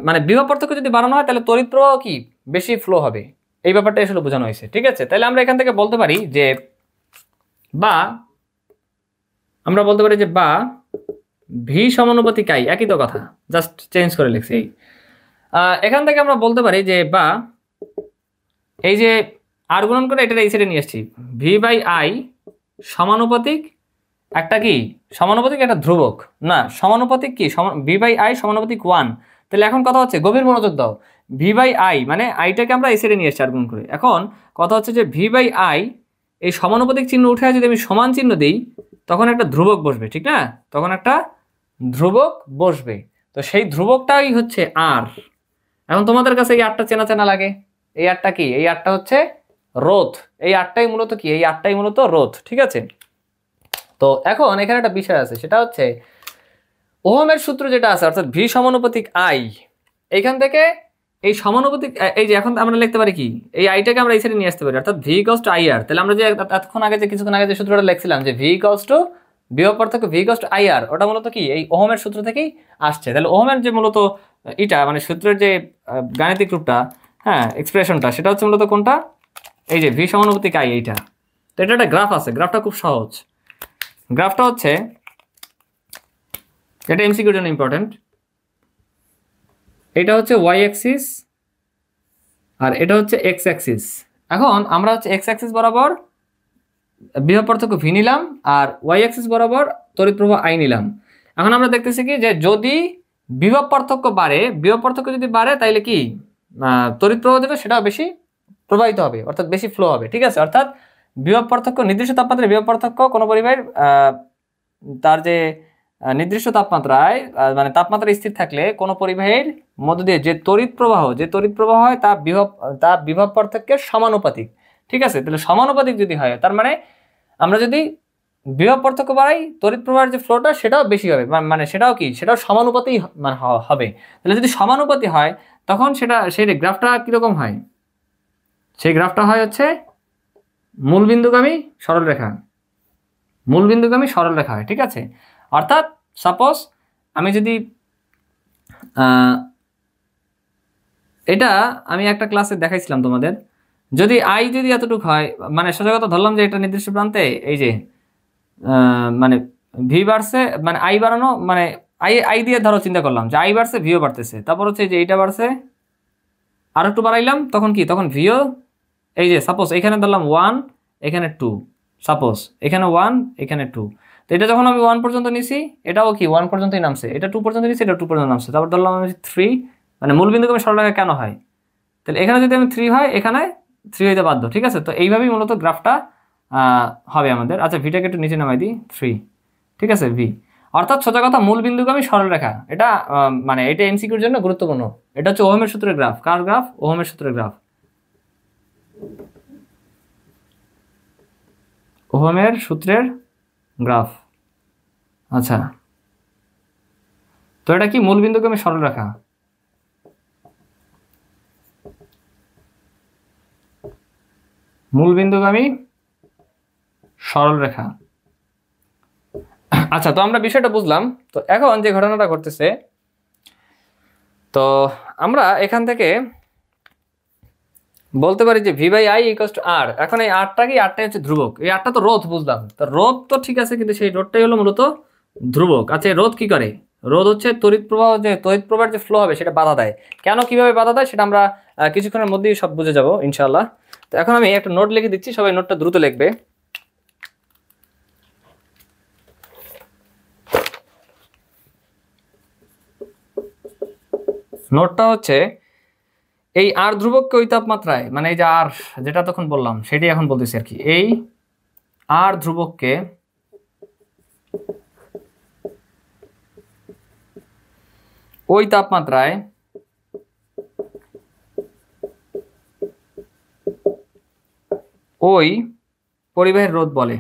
মানে বিভব পার্থক্য যদি বাড়ানো হয় তাহলে তড়িৎ প্রবাহ কি বেশি ফ্লো হবে, এই ব্যাপারটা আসলে বোঝানো হয়েছে। ঠিক আছে, তাহলে আমরা এখান থেকে বলতে পারি যে বা ভি সমানুপাতিক আই, একই তো কথা, জাস্ট চেঞ্জ করে লিখছি। এখান থেকে আমরা বলতে পারি যে বা এই যে আর গুণন করে এটা এই সাইডে নিয়ে আসছি, ভি বাই আই সমানুপাতিক একটা কি সমানুপাতিক একটা ধ্রুবক, না সমানুপাতিক কি ভি বাই আই সমানুপাতিক 1। তাহলে এখন কথা হচ্ছে, গভীর মনোযোগ দাও, ভি বাই আই মানে আইটাকে আমরা এই সাইডে নিয়ে আসছি আর গুণ করে। এখন কথা হচ্ছে যে ভি বাই আই এই সমানুপাতিক চিহ্ন উঠে যদি আমি সমান চিহ্ন দিই তখন একটা ধ্রুবক বসবে, ঠিক না, তখন একটা ধ্রুবক বসবে। তো সেই ধ্রুবকটাই হচ্ছে আর। এখন তোমাদের কাছে এই আটটা চেনা লাগে, এই আটটা কি, এই আটটা হচ্ছে রোধ, এই আটটাই মূলত কি, এই আটটাই মূলত রোধ। ঠিক আছে, তো এখন এখানে একটা বিষয় আছে, সেটা হচ্ছে ওহমের সূত্র যেটা আছে অর্থাৎ ভি সমানুপাতিক আই, এইখান থেকে এই সমানুপাতিক এই যে এখন আমরা লিখতে পারি কি, এই আইটাকে আমরা এই সাইডে নিয়ে আসতে পারি, অর্থাৎ ভি ইকুয়ালস টু আই আর। তাহলে আমরা যে এতক্ষণ আগে যে কিছুক্ষণ আগে যে সূত্রটা লিখছিলাম যে ভি ইকুয়ালস টু বিভব পার্থক্য ভি ইকুয়ালস টু আই আর, ওটা মূলত কি এই ওহমের সূত্র থেকেই আসছে। তাহলে ওহমের যে মূলত এটা মানে সূত্রের যে গাণিতিক রূপটা, হ্যাঁ এক্সপ্রেশনটা, সেটা হচ্ছে মূলত কোনটা, এই যে ভি সমানুপাতিক আই এইটা। তো এটা একটা গ্রাফ আছে, গ্রাফটা খুব সহজ। গ্রাফটা হচ্ছে, এটা এমসিকিউর জন্য ইম্পর্টেন্ট, এটা হচ্ছে ওয়াই অ্যাক্সিস আর এটা হচ্ছে এক্স অ্যাক্সিস। এখন আমরা হচ্ছে এক্স অ্যাক্সিস বরাবর বিভব পার্থক্য ভি নিলাম আর ওয়াই অ্যাক্সিস বরাবর তড়িৎ প্রবাহ আই নিলাম। এখন আমরা দেখতেছি কি যে যদি বিভব পার্থক্য বাড়ে, বিভব পার্থক্য যদি বাড়ে তাইলে কি তড়িৎ প্রবাহ যেটা সেটাও বেশি প্রবাহিত হবে, অর্থাৎ বেশি ফ্লো হবে। ঠিক আছে, অর্থাৎ বিভব পার্থক্য নির্দিষ্ট তাপমাত্রায় বিভব পার্থক্য কোনো পরিবাহের তার যে নির্দিষ্ট তাপমাত্রায় মানে তাপমাত্রা স্থির থাকলে কোনো পরিবাহের মধ্য দিয়ে যে তড়িৎ প্রবাহ হয় তা বিভব পার্থক্যের সমানুপাতিক। ঠিক আছে, তাহলে সমানুপাতিক যদি হয় তার মানে আমরা যদি বিভব পার্থক্য বাড়াই তড়িৎ প্রবাহের যে ফ্লোটা সেটাও বেশি হবে, মানে সেটাও সমানুপাতেই মানে হবে। তাহলে যদি সমানুপাতি হয় তখন সেই গ্রাফটা কিরকম হয়, সেই গ্রাফটা হয় হচ্ছে মূলবিন্দুগামী সরলরেখা, মূলবিন্দুগামী সরলরেখা হয়। ঠিক আছে, অর্থাৎ সাপোজ আমি যদি এটা আমি একটা ক্লাসে দেখাইছিলাম তোমাদের, যদি আই যদি এতটুকু হয়, মানে সোজা কথা ধরলাম যে এটা নির্দিষ্ট প্রান্তে এই যে মানে ভি বাড়ছে, মানে আই বাড়ানো, মানে আই দিয়ে ধরো চিন্তা করলাম যে আই বাড়ছে ভিও বাড়তেছে, তারপর হচ্ছে যে এইটা বাড়ছে আর একটু বাড়াইলাম, তখন কি তখন ভিও এই যে সাপোজ এখানে ধরলাম 1 এখানে 2, সাপোজ এখানে 1 এখানে 2, তো এটা যখন আমি 1 পর্যন্ত নিছি এটাও কি 1 পর্যন্তই নামছে, এটা 2 পর্যন্ত নিছি এটা 2 পর্যন্ত নামছে, তারপর ধরলাম আমি 3, মানে মূলবিন্দুগামী সরলরেখা কেন হয়, তাহলে এখানে যদি আমি 3 হয় এখানে 3 হইতে বাধ্য। ঠিক আছে, তো এইভাবেই মূলত গ্রাফটা হবে আমাদের। আচ্ছা ভিটাকে একটু নিচে নামাই দিই, 3। ঠিক আছে, ভি অর্থাৎ সোজা কথা মূলবিন্দুগামী সরলরেখা। এটা মানে এটা এমসিকিউর জন্য গুরুত্বপূর্ণ। এটা হচ্ছে ওহমের সূত্রের গ্রাফ। কার গ্রাফ? ওহমের সূত্রের গ্রাফ, ওহমের সূত্রের গ্রাফ। আচ্ছা, তো এটা কি মূলবিন্দুগামী সরলরেখা, মূলবিন্দুগামী সরলরেখা। আচ্ছা, তো আমরা বিষয়টা বুঝলাম। তো এখন যে ঘটনাটা ঘটতেছে, তো আমরা এখান থেকে বলতে পারি যে V by I equals to R. এখন এই আরটা কি, আরটাই হচ্ছে ধ্রুবক। এই আরটা তো রোধ বুঝলাম, তো রোধ তো ঠিক আছে, কিন্তু সেই রোধটাই হলো মূলত ধ্রুবক। আচ্ছা, রোধ কি করে? রোধ হচ্ছে তড়িৎ প্রবাহের যে ফ্লো হবে সেটা বাধা দেয়। কেন, কিভাবে বাধা দেয় সেটা আমরা কিছুক্ষণের মধ্যেই সব বুঝে যাব ইনশাআল্লাহ। তো এখন আমি একটা নোট লিখে দিচ্ছি, সবাই নোটটা দ্রুত লিখবে। নোটটা হচ্ছে এই আর ধ্রুবককে ওই তাপমাত্রায়, মানে এই যে আর যেটা তখন বললাম সেটাই এখন বলতেছি আর কি, এই আর ধ্রুবককে ওই তাপমাত্রায় ওই পরিবাহের রোধ বলে।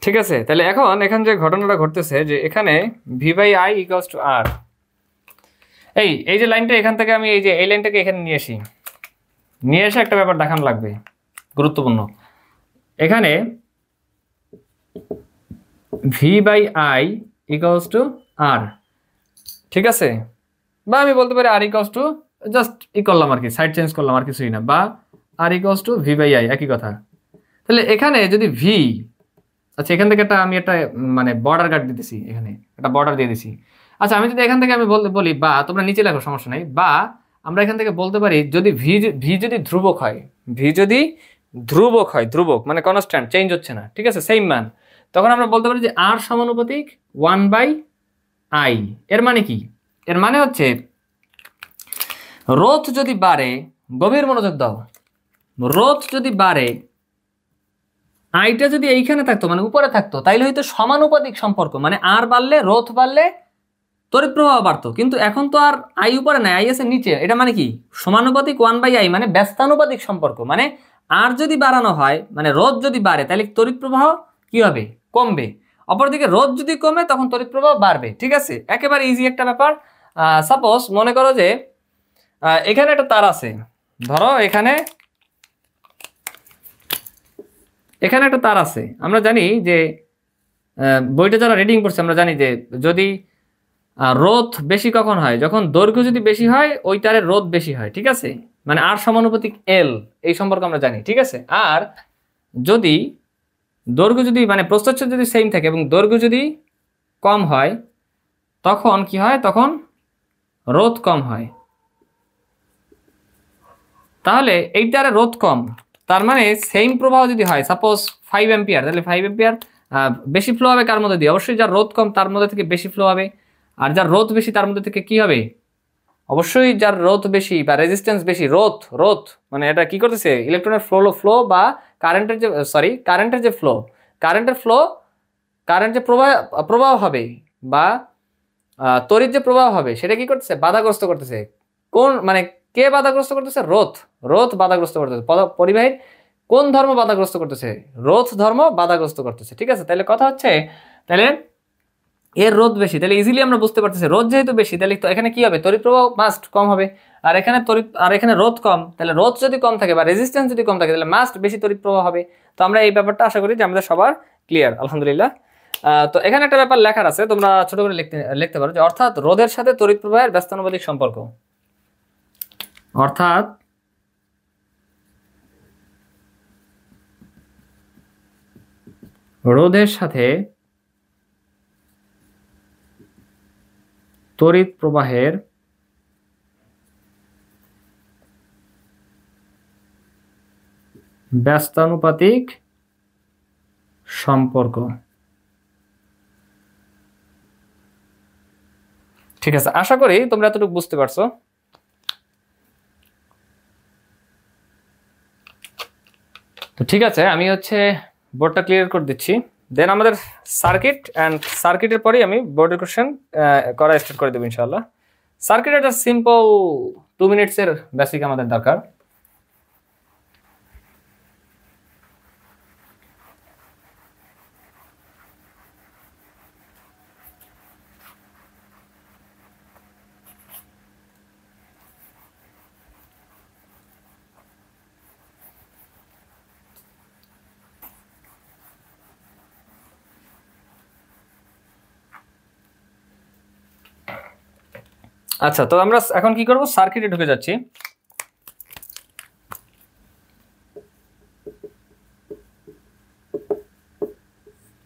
ঠিক আছে, তাহলে এখন যে ঘটনাটা ঘটতেছে যে এখানে V by I equals to R, এই যে লাইনটা এখান থেকে আমি এই লাইনটাকে এখানে নিয়ে এসে একটা ব্যাপার দেখানো লাগবে গুরুত্বপূর্ণ। এখানে V by I equals to R, ঠিক আছে, বা আমি বলতে পারি আর ইকুয়ালস টু, জাস্ট করলাম আর কি, সাইড চেঞ্জ করলাম আর কিছুই না, বা R equals to V by I, একই কথা। তাহলে এখানে যদি ভি, আচ্ছা এখান থেকে আমি একটা মানে বর্ডার গার্ড দিতেছি, এখানে একটা বর্ডার দিয়ে দিছি। আচ্ছা, আমি যদি এখান থেকে আমি বলি, বা তোমরা নিচে লেখো সমস্যা নাই, বা আমরা এখান থেকে বলতে পারি যদি ভি যদি ধ্রুবক হয়, ধ্রুবক মানে কনস্ট্যান্ট, চেঞ্জ হচ্ছে না, ঠিক আছে, সেম মান, তখন আমরা বলতে পারি যে আর সমানুপাতিক 1/i। এর মানে কি? এর মানে হচ্ছে রোধ যদি বাড়ে, গভীর মনোযোগ দাও, রোধ যদি বাড়ে, আইটা যদি এইখানে থাকতো মানে উপরে থাকতো, তাইলে হয়তো সমানুপাতিক সম্পর্ক, মানে আর বাড়লে রোধ বাড়লে তড়িৎ প্রবাহ বাড়তো, কিন্তু এখন তো আর আই উপরে নাই, আই আছে নিচে। এটা মানে কি সমানুপাতিক 1/i, মানে ব্যস্তানুপাতিক সম্পর্ক। মানে আর যদি বাড়ানো হয়, মানে রোধ যদি বাড়ে তাহলে তড়িৎ প্রবাহ কি হবে, কমবে। অপরদিকে রোধ যদি কমে তখন তড়িৎ প্রবাহ বাড়বে। ঠিক আছে, একেবারে ইজি একটা ব্যাপার। সাপোজ মনে করো যে এখানে একটা তার আছে, ধরো এখানে একটা তার আছে। আমরা জানি যে বইটা যারা রিডিং করছে আমরা জানি যে যদি রোধ বেশি কখন হয়, যখন দৈর্ঘ্য যদি বেশি হয় ওই তারের রোধ বেশি হয়। ঠিক আছে, মানে আর সমানুপাতিক এল, এই সম্পর্ক আমরা জানি। ঠিক আছে, আর যদি দৈর্ঘ্য যদি মানে প্রস্থচ্ছেদ যদি সেম থাকে এবং দৈর্ঘ্য যদি কম হয় তখন কি হয়, তখন রোধ কম হয়। তাহলে এই তারে রোধ কম, তার মানে সেম প্রবাহ যদি হয় সাপোজ 5 অ্যাম্পিয়ার, তাহলে 5 অ্যাম্পিয়ার বেশি ফ্লো হবে কার মধ্যে দিয়ে, অবশ্যই যার রোধ কম তার মধ্যে থেকে বেশি ফ্লো হবে। আর যার রোধ বেশি তার মধ্যে থেকে কি হবে, অবশ্যই যার রোধ বেশি বা রেজিস্ট্যান্স বেশি, রোধ মানে এটা কি করতেছে, ইলেকট্রনের ফ্লো বা কারেন্টের যে কারেন্টের যে প্রবাহ হবে বা তড়িৎ যে প্রবাহ হবে সেটা কি করতেছে, বাধাগ্রস্ত করতেছে। কোন মানে কে বাধাগ্রস্ত করতেছে, রোধ বাধাগ্রস্ত করতেছে। পরিবাহীর কোন ধর্ম বাধাগ্রস্ত করতেছে, রোধ ধর্ম বাধাগ্রস্ত করতেছে। ঠিক আছে, তাহলে কথা হচ্ছে তাহলে এর রোধ বেশি, তাহলে ইজিলি আমরা বুঝতে পারতেছি রোধ যেহেতু বেশি তাহলে তো এখানে কি হবে, তড়িৎ প্রবাহ মাস্ট কম হবে। আর এখানে রোধ কম, তাহলে রোধ যদি কম থাকে বা রেজিস্ট্যান্স যদি কম থাকে তাহলে মাস্ট বেশি তড়িৎ প্রবাহ হবে। তো আমরা এই ব্যাপারটা আশা করি যে আমাদের সবার ক্লিয়ার, আলহামদুলিল্লাহ। তো এখানে একটা ব্যাপার লেখার আছে, তোমরা ছোট করে লিখতে পারো যে অর্থাৎ রোধের সাথে তড়িৎ প্রবাহের ব্যস্তানুপাতিক সম্পর্ক, অর্থাৎ রোধের সাথে তড়িৎ প্রবাহের ব্যস্তানুপাতিক সম্পর্ক। ঠিক আছে, আশা করি তোমরা এতটুকু বুঝতে পারছো। তো ঠিক আছে, আমি বোর্ডটা ক্লিয়ার করে দিচ্ছি, দেন আমাদের সার্কিটের পরেই আমি বোর্ডের কোশ্চেন করা স্টার্ট করে দেবো ইনশাআল্লাহ। সার্কিট একটা সিম্পল 2 মিনিটসের বেসিক আমাদের দরকার। আচ্ছা, তো আমরা এখন কি করব, সার্কিটে ঢুকে যাচ্ছি।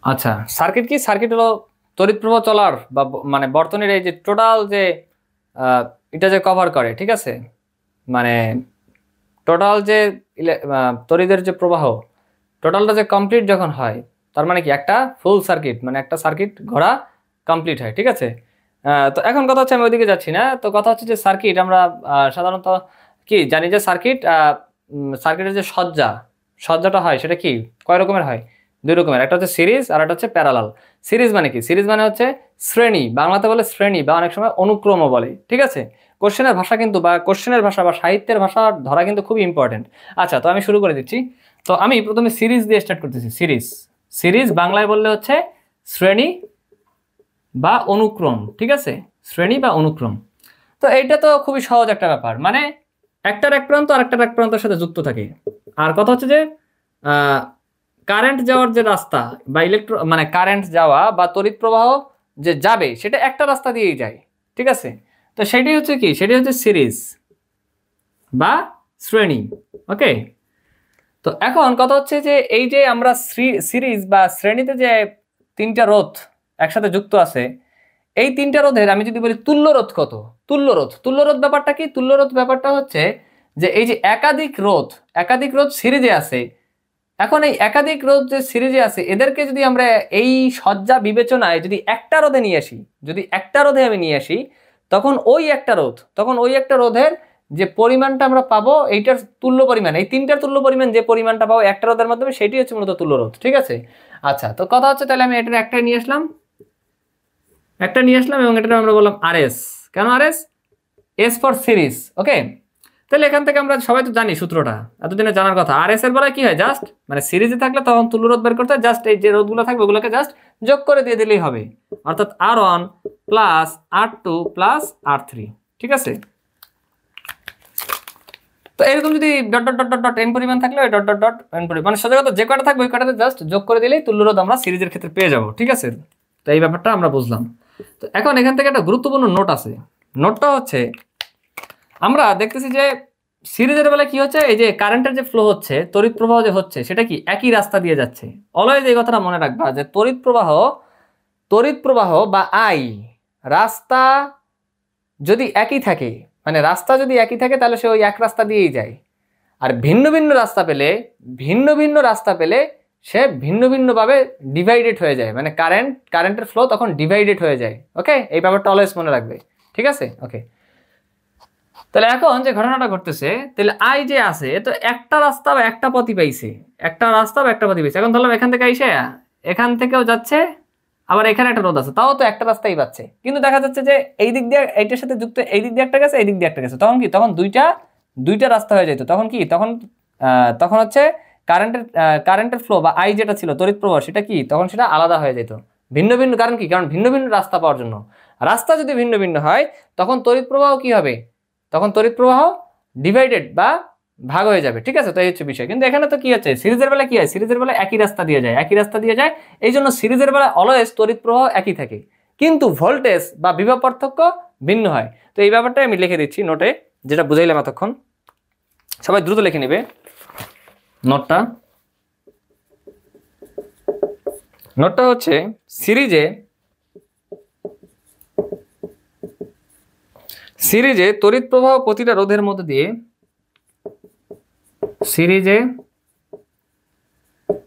আচ্ছা, সার্কিট কি, সার্কিট হলো তড়িৎ প্রবাহ চলার বা মানে বর্তনীর এই যে টোটাল যে এটা যে কভার করে। ঠিক আছে, মানে টোটাল যে তড়িতের যে প্রবাহ টোটালটা যে কমপ্লিট যখন হয় তার মানে কি একটা ফুল সার্কিট, মানে একটা সার্কিট ঘোরা কমপ্লিট হয়। ঠিক আছে, তো এখন কথা হচ্ছে আমি ওইদিকে যাচ্ছি না। তো কথা হচ্ছে যে সার্কিট আমরা সাধারণত কি জানি যে সার্কিটের যে সজ্জাটা হয় সেটা কি কয় রকমের হয়, 2 রকমের, একটা হচ্ছে সিরিজ আর একটা হচ্ছে প্যারালাল। সিরিজ মানে কি, সিরিজ মানে হচ্ছে শ্রেণী, বাংলাতে বলে শ্রেণী বা অনেক সময় অনুক্রমও বলে। ঠিক আছে, কোশ্চেনের ভাষা কিন্তু বা কোশ্চেনের ভাষা বা সাহিত্যের ভাষা ধরা কিন্তু খুব ইম্পর্টেন্ট। আচ্ছা, তো আমি শুরু করে দিচ্ছি। তো আমি প্রথমে সিরিজ দিয়ে স্টার্ট করতেছি। সিরিজ বাংলায় বললে হচ্ছে শ্রেণী বা অনুক্রম। ঠিক আছে, শ্রেণী বা অনুক্রম। তো এইটা তো খুবই সহজ একটা ব্যাপার, মানে একটার এক প্রান্ত আর একটার এক প্রান্তের সাথে যুক্ত থাকে। আর কথা হচ্ছে যে কারেন্ট যাওয়ার যে রাস্তা বা মানে কারেন্ট যাওয়া বা তড়িৎ প্রবাহ যে যাবে সেটা একটা রাস্তা দিয়েই যায়। ঠিক আছে, তো সেটি হচ্ছে কি, সেটি হচ্ছে সিরিজ বা শ্রেণী। ওকে, তো এখন কথা হচ্ছে যে এই যে আমরা সিরিজ বা শ্রেণীতে যে 3টা রোধ একসাথে যুক্ত আছে, এই 3টা রোধের আমি যদি বলি তুল্যরোধ কত, তুল্যরোধ ব্যাপারটা কি, তুল্যরোধ ব্যাপারটা হচ্ছে যে এই যে একাধিক রোধ সিরিজে আছে, এখন এই একাধিক রোধ যে সিরিজে আছে এদেরকে যদি আমরা এই সজ্জা বিবেচনায় যদি একটা রোধে নিয়ে আসি, আমি নিয়ে আসি, তখন ওই একটা রোধের যে পরিমাণটা আমরা পাবো এইটার তুল্য পরিমাণ, এই 3টার তুল্য পরিমাণ যে পরিমাণটা পাবো একটা রোধের মাধ্যমে সেটি হচ্ছে মূলত তুল্য রোধ। ঠিক আছে, আচ্ছা, তো কথা হচ্ছে তাহলে আমি এটার একটা নিয়ে আসলাম, একটা নিয়ে আসলাম এবং এটা আমরা বললাম আরএস। কেন RS? S for series. Okay, তাহলে এখান থেকে আমরা সবাই তো জানি সূত্রটা, এতদিনে জানার কথা। আর এস এর বেলায় কি হয়, জাস্ট মানে সিরিজে থাকলে তখন তুল্য রোধ বের করতে হয়, জাস্ট এই যে রোধগুলো থাকবে ওগুলোকে জাস্ট যোগ করে দিয়ে দিলেই হবে, অর্থাৎ R1 plus R2 plus R3। ঠিক আছে, তো এরকম যদি dot dot dot dot dot N পরিমাণ থাকলে ওই ডট ডট ডট এন পরিমাণ মানে সোজা কথা যে কটা থাকবে ওই কটাতে জাস্ট যোগ করে দিলেই তুল্য রোধ আমরা সিরিজের ক্ষেত্রে পেয়ে যাব। ঠিক আছে, তো এই ব্যাপারটা আমরা বুঝলাম। তো এখন এখান থেকে একটা গুরুত্বপূর্ণ নোট আছে, নোটটা হচ্ছে আমরা দেখতেছি যে সিরিজের বেলায় কি হচ্ছে, এই যে কারেন্টের যে ফ্লো হচ্ছে, তড়িৎ প্রবাহ যে হচ্ছে, সেটা কি একই রাস্তা দিয়ে যাচ্ছে। অলওয়েজ এই কথাটা মনে রাখবা যে তড়িৎ প্রবাহ বা আই রাস্তা যদি একই থাকে, মানে রাস্তা যদি একই থাকে তাহলে সে ওই এক রাস্তা দিয়েই যায়। আর ভিন্ন ভিন্ন রাস্তা পেলে সে ভিন্ন ভিন্নভাবে ডিভাইডেড হয়ে যায়, মানে কারেন্টের ফ্লো তখন ডিভাইডেড হয়ে যায়। ওকে, এই ব্যাপারটা অলওয়েজ মনে রাখবে। ঠিক আছে, ওকে। তাহলে এখন যে ঘটনাটা ঘটতেছে, তাহলে আই যে আছে তো একটা রাস্তা বা একটা পথই পাইছে, এখন ধরলাম এখান থেকে আইসে এখান থেকেও যাচ্ছে, আবার এখানে একটা রোধ আছে, তাও তো একটা রাস্তাই পাচ্ছে। কিন্তু দেখা যাচ্ছে যে এই দিক দিয়ে এইটার সাথে যুক্ত, এই দিক দিয়ে একটা গেছে, এই দিক দিয়ে একটা গেছে, তখন কি, তখন দুইটা রাস্তা হয়ে যেত। তখন কি, তখন হচ্ছে কারেন্টের ফ্লো বা আই যেটা ছিল তড়িৎ প্রবাহ, সেটা কি, তখন সেটা আলাদা হয়ে যেত, ভিন্ন ভিন্ন। কারণ কি, কারণ ভিন্ন ভিন্ন রাস্তা পাওয়ার জন্য। রাস্তা যদি ভিন্ন ভিন্ন হয় তখন তড়িৎ প্রবাহ কি হবে, তখন তড়িৎ প্রবাহ ডিভাইডেড বা ভাগ হয়ে যাবে। ঠিক আছে, তো এই হচ্ছে বিষয়। কিন্তু এখানে তো কি হচ্ছে, সিরিজের বেলা কি হয়, সিরিজের বেলা একই রাস্তা দিয়ে যায়, এই জন্য সিরিজের বেলা অলওয়েজ তড়িৎ প্রবাহ একই থাকে, কিন্তু ভোল্টেজ বা বিভব পার্থক্য ভিন্ন হয়। তো এই ব্যাপারটাই আমি লিখে দিচ্ছি নোটে, যেটা বুঝাইলাম এতক্ষণ। সবাই দ্রুত লিখে নেবে নোটটা হচ্ছে সিরিজে তড়িৎ প্রবাহ প্রতিটা রোধের মধ্যে দিয়ে, সিরিজে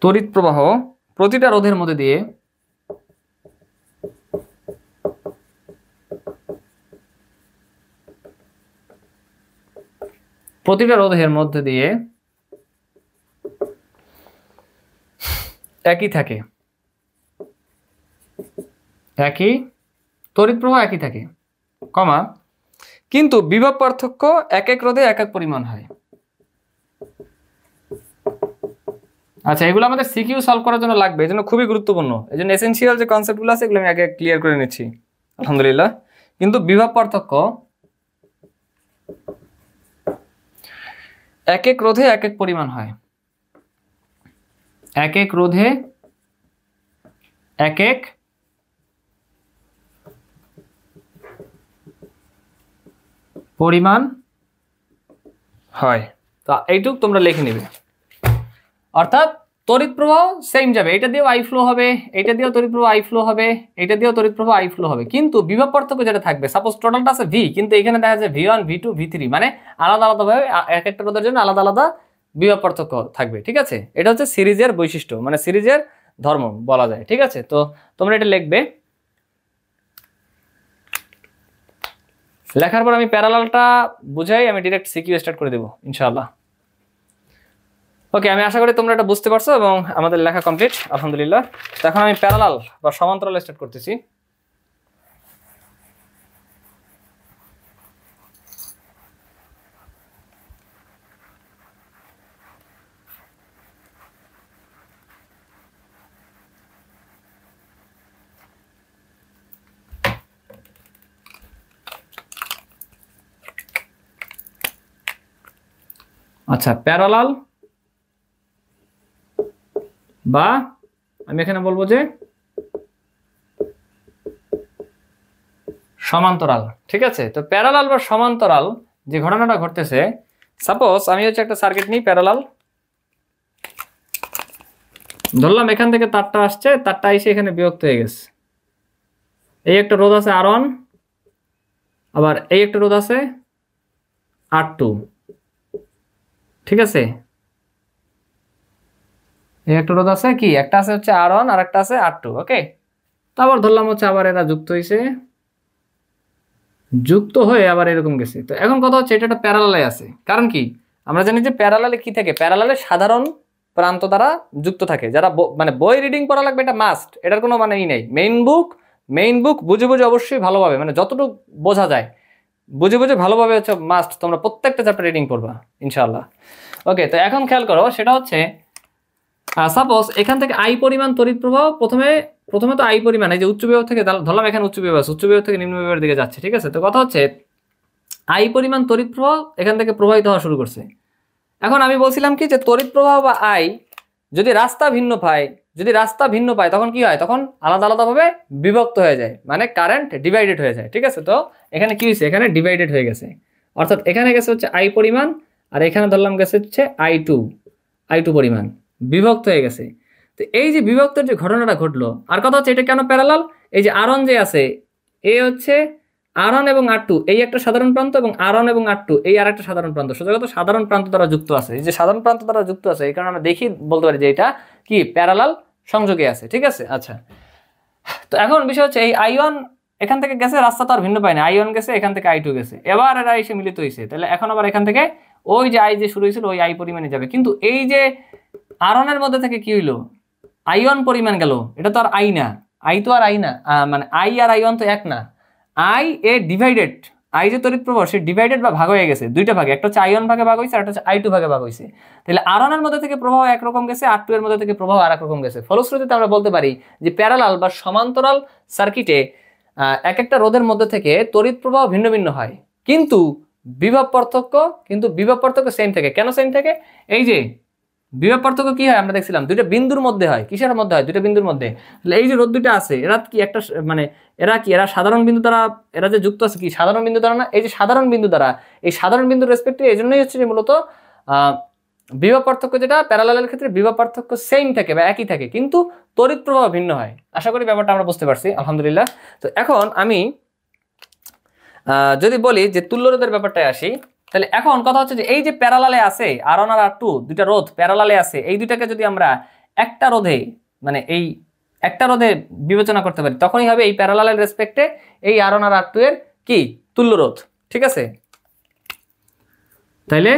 তড়িৎ প্রবাহ প্রতিটা রোধের মধ্যে দিয়ে একই থাকে, তড়িৎ প্রবাহ একই থাকে, কমা, কিন্তু বিভব পার্থক্য এক এক রোধে এক এক পরিমাণ হয়। আচ্ছা, এগুলো আমাদের সিকিউ সলভ করার জন্য লাগবে, এই জন্য খুবই গুরুত্বপূর্ণ। এই জন্য এসেনশিয়াল যে কনসেপ্টগুলো আছে এগুলো আমি আগে ক্লিয়ার করে নিচ্ছি, আলহামদুলিল্লাহ। কিন্তু বিভব পার্থক্য এক এক রোধে এক এক পরিমাণ হয়, এক এক রোধে এক এক পরিমাণ হয়। তো এইটুক তোমরা লিখে নিবে, অর্থাৎ তড়িৎ প্রবাহ সেম যাবে, এটা দিয়েও আই ফ্লো হবে, এটা দিয়েও তড়িৎ প্রবাহ আই ফ্লো হবে, এটা দিয়েও তড়িৎ প্রবাহ আই ফ্লো হবে, কিন্তু বিভব পার্থক্য যেটা থাকবে, সাপোজ টোটালটা আছে ভি, কিন্তু এখানে দেখা যায় V1 V2 V3, মানে আলাদা আলাদাভাবে এক একটা রোধের জন্য আলাদা আলাদা বিভব পার্থক্য থাকবে। ঠিক আছে, এটা হচ্ছে সিরিজের বৈশিষ্ট্য, মানে সিরিজের ধর্ম বলা যায়। ঠিক আছে, তো তোমরা এটা লিখবে। লেখার পর আমি প্যারালালটা বুঝাই, আমি ডিরেক্ট সিকিউ স্টার্ট করে দেবো ইনশাআল্লাহ। ওকে, আমি আশা করি তোমরা এটা বুঝতে পারছো এবং আমাদের লেখা কমপ্লিট, আলহামদুলিল্লাহ। তো এখন আমি প্যারালাল বা সমান্তরাল স্টার্ট করতেছি। আচ্ছা, প্যারালাল বা আমি এখানে বলবো যে সমান্তরাল। ঠিক আছে, তো প্যারালাল বা সমান্তরাল যে ঘটনাটা ঘটতেছে, সাপোজ আমি হচ্ছে একটা সার্কিট নিই প্যারালাল, ধরলাম এখান থেকে তারটা আসছে, তারটা এসে এখানে বিভক্ত হয়ে গেছে, এই একটা রোধ আছে R1, আবার এই একটা রোধ আছে R2। ঠিক আছে, এই একটা রোধ আছে কি, একটা আছে হচ্ছে R1 আর একটা আছে R2। ওকে, তারপর ধরলাম হচ্ছে আবার এরা যুক্ত হয়ে আবার এরকম গেছে। তো এখন কথা হচ্ছে এটা একটা প্যারালালে আছে, কারণ কি, আমরা জানি যে প্যারালালে কি থাকে, প্যারালালে সাধারণ প্রান্ত দ্বারা যুক্ত থাকে। যারা মানে বই রিডিং করা লাগবে এটা মাস্ট, এটার কোনো মানে নেই, মেইন বুক মেইন বুক বুঝে বুঝে অবশ্যই ভালোভাবে, মানে যতটুকু বোঝা যায় বুঝে বুঝে ভালোভাবে হচ্ছে মাস্ট তোমরা প্রত্যেকটা চ্যাপ্টার রিডিং করবা ইনশাআল্লাহ। ওকে, তো এখন খেয়াল করো, সেটা হচ্ছে সাপোজ এখান থেকে আই পরিমাণ তড়িৎ প্রবাহ প্রথমে তো আই পরিমাণ, এই যে উচ্চ বিভব থেকে ধরলাম এখানে উচ্চ বিভব আছে, উচ্চ বিভব থেকে নিম্ন বিভবের দিকে যাচ্ছে, ঠিক আছে। তো কথা হচ্ছে আই পরিমাণ তড়িৎ প্রবাহ এখান থেকে প্রবাহিত হওয়া শুরু করছে। এখন আমি বলছিলাম কি যে তড়িৎ প্রবাহ বা আই যদি রাস্তা ভিন্ন পায় তখন কি হয়, তখন আলাদা আলাদাভাবে বিভক্ত হয়ে যায়, মানে কারেন্ট ডিভাইডেড হয়ে যায়, ঠিক আছে। তো এখানে কি হয়েছে, এখানে ডিভাইডেড হয়ে গেছে, অর্থাৎ এখানে গেছে হচ্ছে আই পরিমাণ আর এখানে ধরলাম গেছে হচ্ছে আই টু পরিমাণ, বিভক্ত হয়ে গেছে। তো এই যে বিভক্তের যে ঘটনাটা ঘটলো, আর কথা হচ্ছে এটা কেন প্যারালাল, এই যে আর1 যে আছে, এ হচ্ছে আর1 এবং আর2 এই একটা সাধারণ প্রান্ত এবং আর1 এবং আর2 এই আর একটা সাধারণ প্রান্ত, সোজাগত সাধারণ প্রান্ত দ্বারা যুক্ত আছে। এই যে সাধারণ প্রান্ত দ্বারা যুক্ত আছে, এই কারণে আমরা দেখি বলতে পারি যে এটা কি প্যারালাল সংযোগে আছে, ঠিক আছে। আচ্ছা, তো এখন বিষয় হচ্ছে এই আই1 এখান থেকে গেছে, রাস্তা তো আর ভিন্ন পায় না, আই1 গেছে এখান থেকে আই2 গেছে, এবার এরা এসে মিলিত হয়েছে, তাহলে এখন আবার এখান থেকে ওই যে আই যে শুরু হয়েছিল ওই আই পরিমাণে যাবে, কিন্তু এই যে আর1 এর মধ্যে থেকে কি হইলো, আই1 পরিমাণ গেল, এটা তো আর আই না, আই তো আর আই না, মানে আই আর আই1 তো এক না, আই এ ডিভাইডেড, আই যে তড়িৎ প্রবাহ সে ডিভাইডেড বা ভাগ হয়ে গেছে, দুইটা ভাগে, একটা হচ্ছে আই1 ভাগে ভাগ হয়েছে আর একটা হচ্ছে আই2 ভাগে ভাগ হয়েছে। তাহলে আর1 এর মধ্যে থেকে প্রবাহ একরকম গেছে, আর2 এর মধ্যে থেকে প্রবাহ আর এক রকম গেছে। ফলশ্রুতিতে আমরা বলতে পারি যে প্যারালাল বা সমান্তরাল সার্কিটে এক একটা রোধের মধ্যে থেকে তড়িৎ প্রবাহ ভিন্ন ভিন্ন হয়, কিন্তু বিভব পার্থক্য সেম থাকে। কেন সেম থাকে, এই যে বিভব পার্থক্য কি হয় আমরা দেখছিলাম দুইটা বিন্দুর মধ্যে হয়, কিসের মধ্যে হয়, দুইটা বিন্দুর মধ্যে। তাহলে এই যে রোধ দুইটা আছে, এরা কি একটা মানে এরা সাধারণ বিন্দু দ্বারা, এরা যে যুক্ত আছে কি সাধারণ বিন্দু দ্বারা না, এই যে সাধারণ বিন্দু দ্বারা, এই সাধারণ বিন্দুর রেসপেক্টে এই জন্যই হচ্ছে যে মূলত বিভব পার্থক্য যেটা প্যারালালের ক্ষেত্রে বিভব পার্থক্য সেম থাকে বা একই থাকে, কিন্তু তড়িৎ প্রবাহ ভিন্ন হয়। আশা করি ব্যাপারটা আমরা বুঝতে পারছি আলহামদুলিল্লাহ। তো এখন আমি যদি বলি যে তুল্যরোধের ব্যাপারটায় আসি, তাহলে এখন কথা হচ্ছে যে এই যে প্যারালালে আছে আর1 আর আর2 দুইটা রোধ প্যারালালে আছে, এই দুইটাকে যদি আমরা একটা রোধে মানে এই একটা রোধে বিবেচনা করতে পারি, তখনই হবে এই প্যারালালের রেসপেক্টে এই আর1 আর আর2 এর কি তুল্য রোধ, ঠিক আছে। তাইলে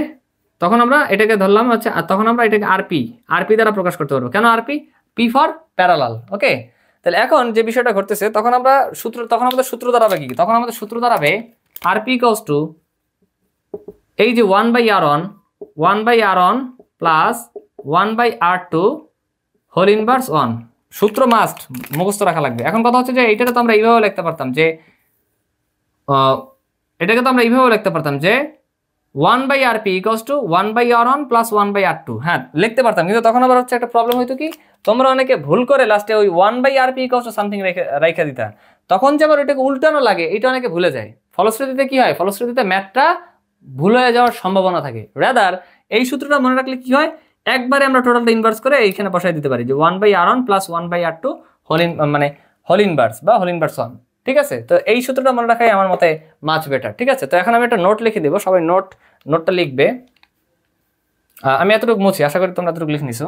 তখন আমরা এটাকে ধরলাম হচ্ছে, তখন আমরা এটাকে আরপি দ্বারা প্রকাশ করতে পারবো। কেন RP? P for parallel. Okay, তাহলে এখন যে বিষয়টা ঘটতেছে, তখন আমাদের সূত্র দাঁড়াবে কি, তখন আমাদের সূত্র দাঁড়াবে আরপি ইকুয়ালস টু এই যে 1/r1 plus 1/r2 whole inverse 1। সূত্র মাস্ট মুখস্থ রাখা লাগবে। এখন কথা হচ্ছে যে এইটাকে তো আমরা এইভাবে লিখতে পারতাম যে 1/rp equals to 1/r1 plus 1/r2, হ্যাঁ লিখতে পারতাম, কিন্তু তখন আবার হচ্ছে একটা প্রবলেম হইতো কি, তোমরা অনেকে ভুল করে লাস্টে ওই 1/rp ইকুয়ালস টু সামথিং রেখে দিতা, তখন যে আবার ওইটাকে উল্টানো লাগে, এটা অনেকে ভুলে যায়। ফলশ্রুতিতে কি হয়, ফলশ্রুতিতে ম্যাথটা ভুল হয়ে যাওয়ার সম্ভাবনা থাকে। রাদার এই সূত্রটা মনে রাখলে কি হয়, একবারে আমরা টোটালটা ইনভার্স করে এইখানে বসাই দিতে পারি যে 1/r1 plus 1/r2 whole inverse বা হোল ইনভার্স 1, ঠিক আছে। তো এই সূত্রটা মনে রাখাই আমার মতে মাচ বেটার, ঠিক আছে। তো এখন আমি একটা নোট লিখে দেবো, সবাই নোটটা লিখবে। আমি এতটুকু মুছি, আশা করি তোমরা এতটুকু লিখে নিছো।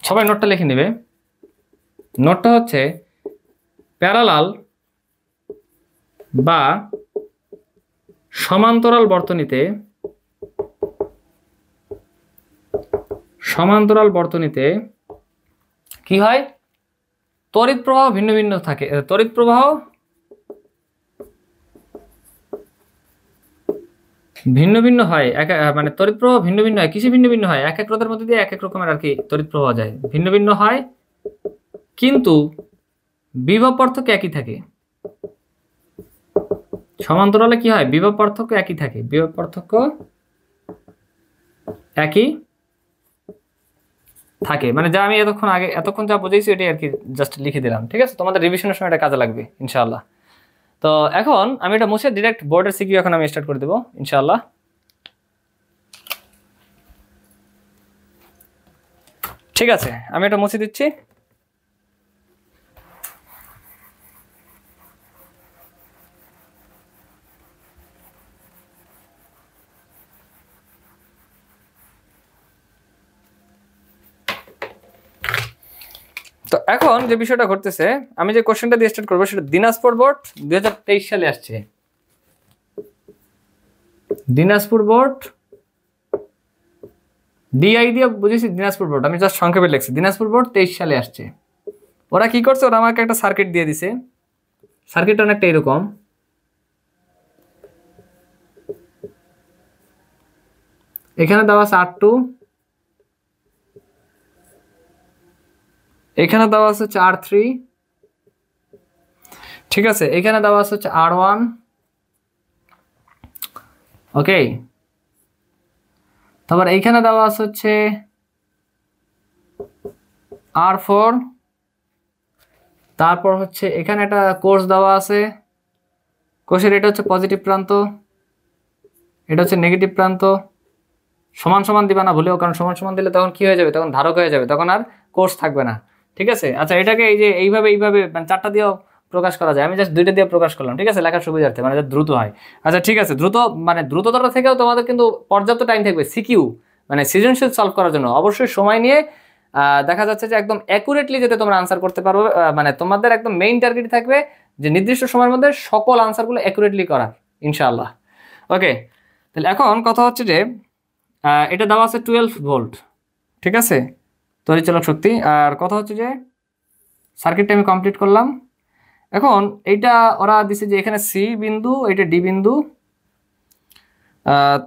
সবাই নোটটা লিখে নেবে। নোটটা হচ্ছে প্যারালাল বা সমান্তরাল বর্তনীতে কি হয়, তড়িৎ প্রবাহ ভিন্ন ভিন্ন থাকে, তড়িৎ প্রবাহ ভিন্ন ভিন্ন হয়, মানে তড়িৎ প্রবাহ ভিন্ন ভিন্ন হয়, কিসে ভিন্ন ভিন্ন হয়, এক এক রোধের মধ্যে দিয়ে এক এক রকমের আর কি তড়িৎ প্রবাহ যায়, ভিন্ন ভিন্ন হয়, কিন্তু বিভব পার্থক্য একই থাকে। সমান্তরালে কি হয়, বিভব পার্থক্য একই থাকে, বিভব পার্থক্য একই থাকে, মানে যা আমি এতক্ষণ যা বুঝেছি এটাই আর কি জাস্ট লিখে দিলাম, ঠিক আছে। তোমাদের রিভিশনের সময় এটা কাজে লাগবে ইনশাআল্লাহ। তো এখন আমি এটা মুছে ডিরেক্ট বোর্ডের সিকিউ এখন আমি স্টার্ট করে দেবো ইনশাআল্লাহ। ঠিক আছে, আমি এটা মুছে দিচ্ছি। তো এখন যে বিষয়টা ঘটতেছে, আমি যে কোশ্চেনটা দিয়ে স্টার্ট করবো সেটা দিনাজপুর বোর্ড 2023 সালে আসছে। দিনাজপুর বোর্ড ডিআই দিয়ে বুঝেছি দিনাজপুর বোর্ড, আমি জাস্ট সংক্ষেপে লিখছি দিনাজপুর বোর্ড 23 সালে আসছে। ওরা কি করছে, ওরা আমাকে একটা সার্কিট দিয়ে দিছে, সার্কিটটা অনেকটা এরকম। এখানে দেওয়া আছে R2, এখানে দেওয়া আছে হচ্ছে R3, ঠিক আছে, এখানে দেওয়া আছে হচ্ছে R1, ওকে। তারপর এইখানে দেওয়া আছে হচ্ছে R4, তারপর হচ্ছে এখানে একটা কোর্স দেওয়া আছে, কোর্সের এটা হচ্ছে পজিটিভ প্রান্ত, এটা হচ্ছে নেগেটিভ প্রান্ত। সমান সমান দিবা না ভুলেও, কারণ সমান সমান দিলে তখন কি হয়ে যাবে, তখন ধারক হয়ে যাবে, তখন আর কোর্স থাকবে না, ঠিক আছে। আচ্ছা, এটাকে এই যে এইভাবে মানে 4টা দিয়েও প্রকাশ করা যায়, আমি জাস্ট 2টা দিয়ে প্রকাশ করলাম, ঠিক আছে, লেখার সুবিধার্থে, মানে দ্রুত হয়। আচ্ছা ঠিক আছে, দ্রুত মানে দ্রুততাটা থেকেও তোমাদের কিন্তু পর্যাপ্ত টাইম থাকবে সিকিউ মানে সৃজনশীল সলভ করার জন্য। অবশ্যই সময় নিয়ে দেখা যাচ্ছে যে একদম অ্যাকুরেটলি যাতে তোমরা আনসার করতে পারো, মানে তোমাদের একদম মেইন টার্গেট থাকবে যে নির্দিষ্ট সময়ের মধ্যে সকল আনসারগুলো অ্যাকুরেটলি করার, ইনশাআল্লাহ। ওকে, তাহলে এখন কথা হচ্ছে যে এটা দেওয়া আছে 12 ভোল্ট, ঠিক আছে, তড়িৎচালক শক্তি। আর কথা হচ্ছে যে সার্কিটটা আমি কমপ্লিট করলাম। এখন এইটা ওরা দিছে যে এখানে সি বিন্দু, এটা ডি বিন্দু,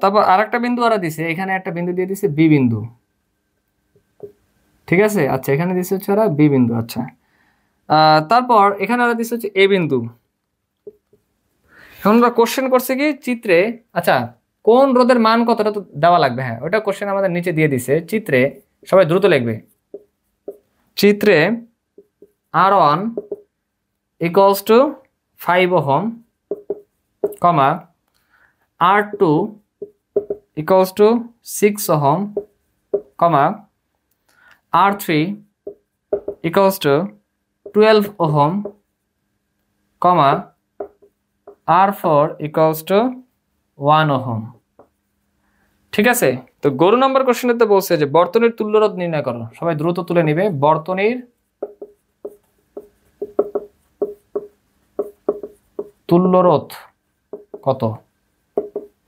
তারপর আর একটা বিন্দু ওরা দিছে, এখানে একটা বিন্দু দিয়ে দিছে বি বিন্দু, ঠিক আছে। আচ্ছা, এখানে দিছে হচ্ছে ওরা বি বিন্দু, আচ্ছা। তারপর এখানে ওরা দিছে হচ্ছে এ বিন্দু। এখন ওরা কোশ্চেন করছে কি চিত্রে, আচ্ছা কোন রোধের মান কতটা তো দেওয়া লাগবে, হ্যাঁ ওটা কোশ্চেন আমাদের নিচে দিয়ে দিছে। চিত্রে সবাই দ্রুত লিখবে, চিত্রে R1 equals to 5 ohm, comma R2 equals to 6 ohm, comma R3 equals to 12 ohm, comma R4 equals to 1 ohm, ঠিক আছে। তো গরু নম্বর কোশ্চেনেতে বলছে যে বর্তনীর তুল্যরোধ নির্ণয় করো, সবাই দ্রুত তুলে নিবে। বর্তনীর তুল্যরোধ কত?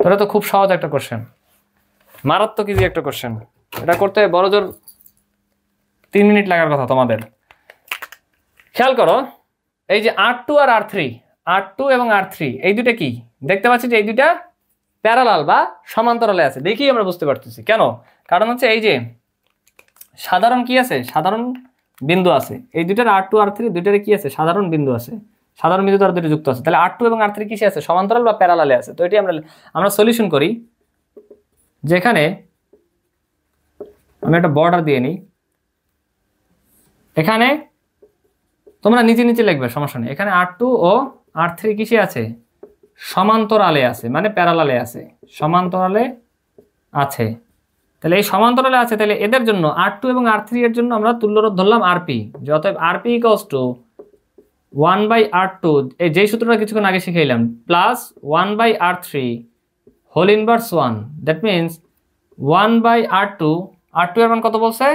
এটা তো খুব সহজ একটা কোশ্চেন, মারাত্মক ইজি একটা কোশ্চেন। এটা করতে বড়জোর 3 মিনিট লাগার কথা তোমাদের। খেয়াল করো, এই যে R2 আর R3, R2 এবং R3 এই দুটো কি দেখতে পাচ্ছি যে এই দুটা প্যারালাল বা সমান্তরালে আছে, দেখি আমরা বুঝতে পারতেছি কেন। কারণ হচ্ছে এই যে সাধারণ কি আছে, সাধারণ বিন্দু আছে, এই দুটার R2 R3 দুটারে কি আছে, সাধারণ বিন্দু আছে, সাধারণ বিন্দু দ্বারা দুটো যুক্ত আছে। তাহলে R2 এবং R3 কিসে আছে, সমান্তরাল বা প্যারালালে আছে। তো এটি আমরা সলিউশন করি, যেখানে আমি একটা বর্ডার দিয়ে নিই, এখানে তোমরা নিচে নিচে লিখবে, সমস্যা নেই। এখানে R2 ও R3 কিসে আছে, সমান্তরালে আছে, মানে প্যারালালে আছে, সমান্তরালে আছে। তাহলে এই সমান্তরালে আছে, তাহলে এদের জন্য R2 এবং R3 এর জন্য আমরা তুল্যরোধ ধরলাম RP, যে অতএব RP ইকুয়ালস টু 1/R2, এই যেই সূত্রটা কিছুক্ষণ আগে শিখাইলাম, plus 1/R3 whole inverse 1, that means 1/R2, R2 এর মান কত বলছে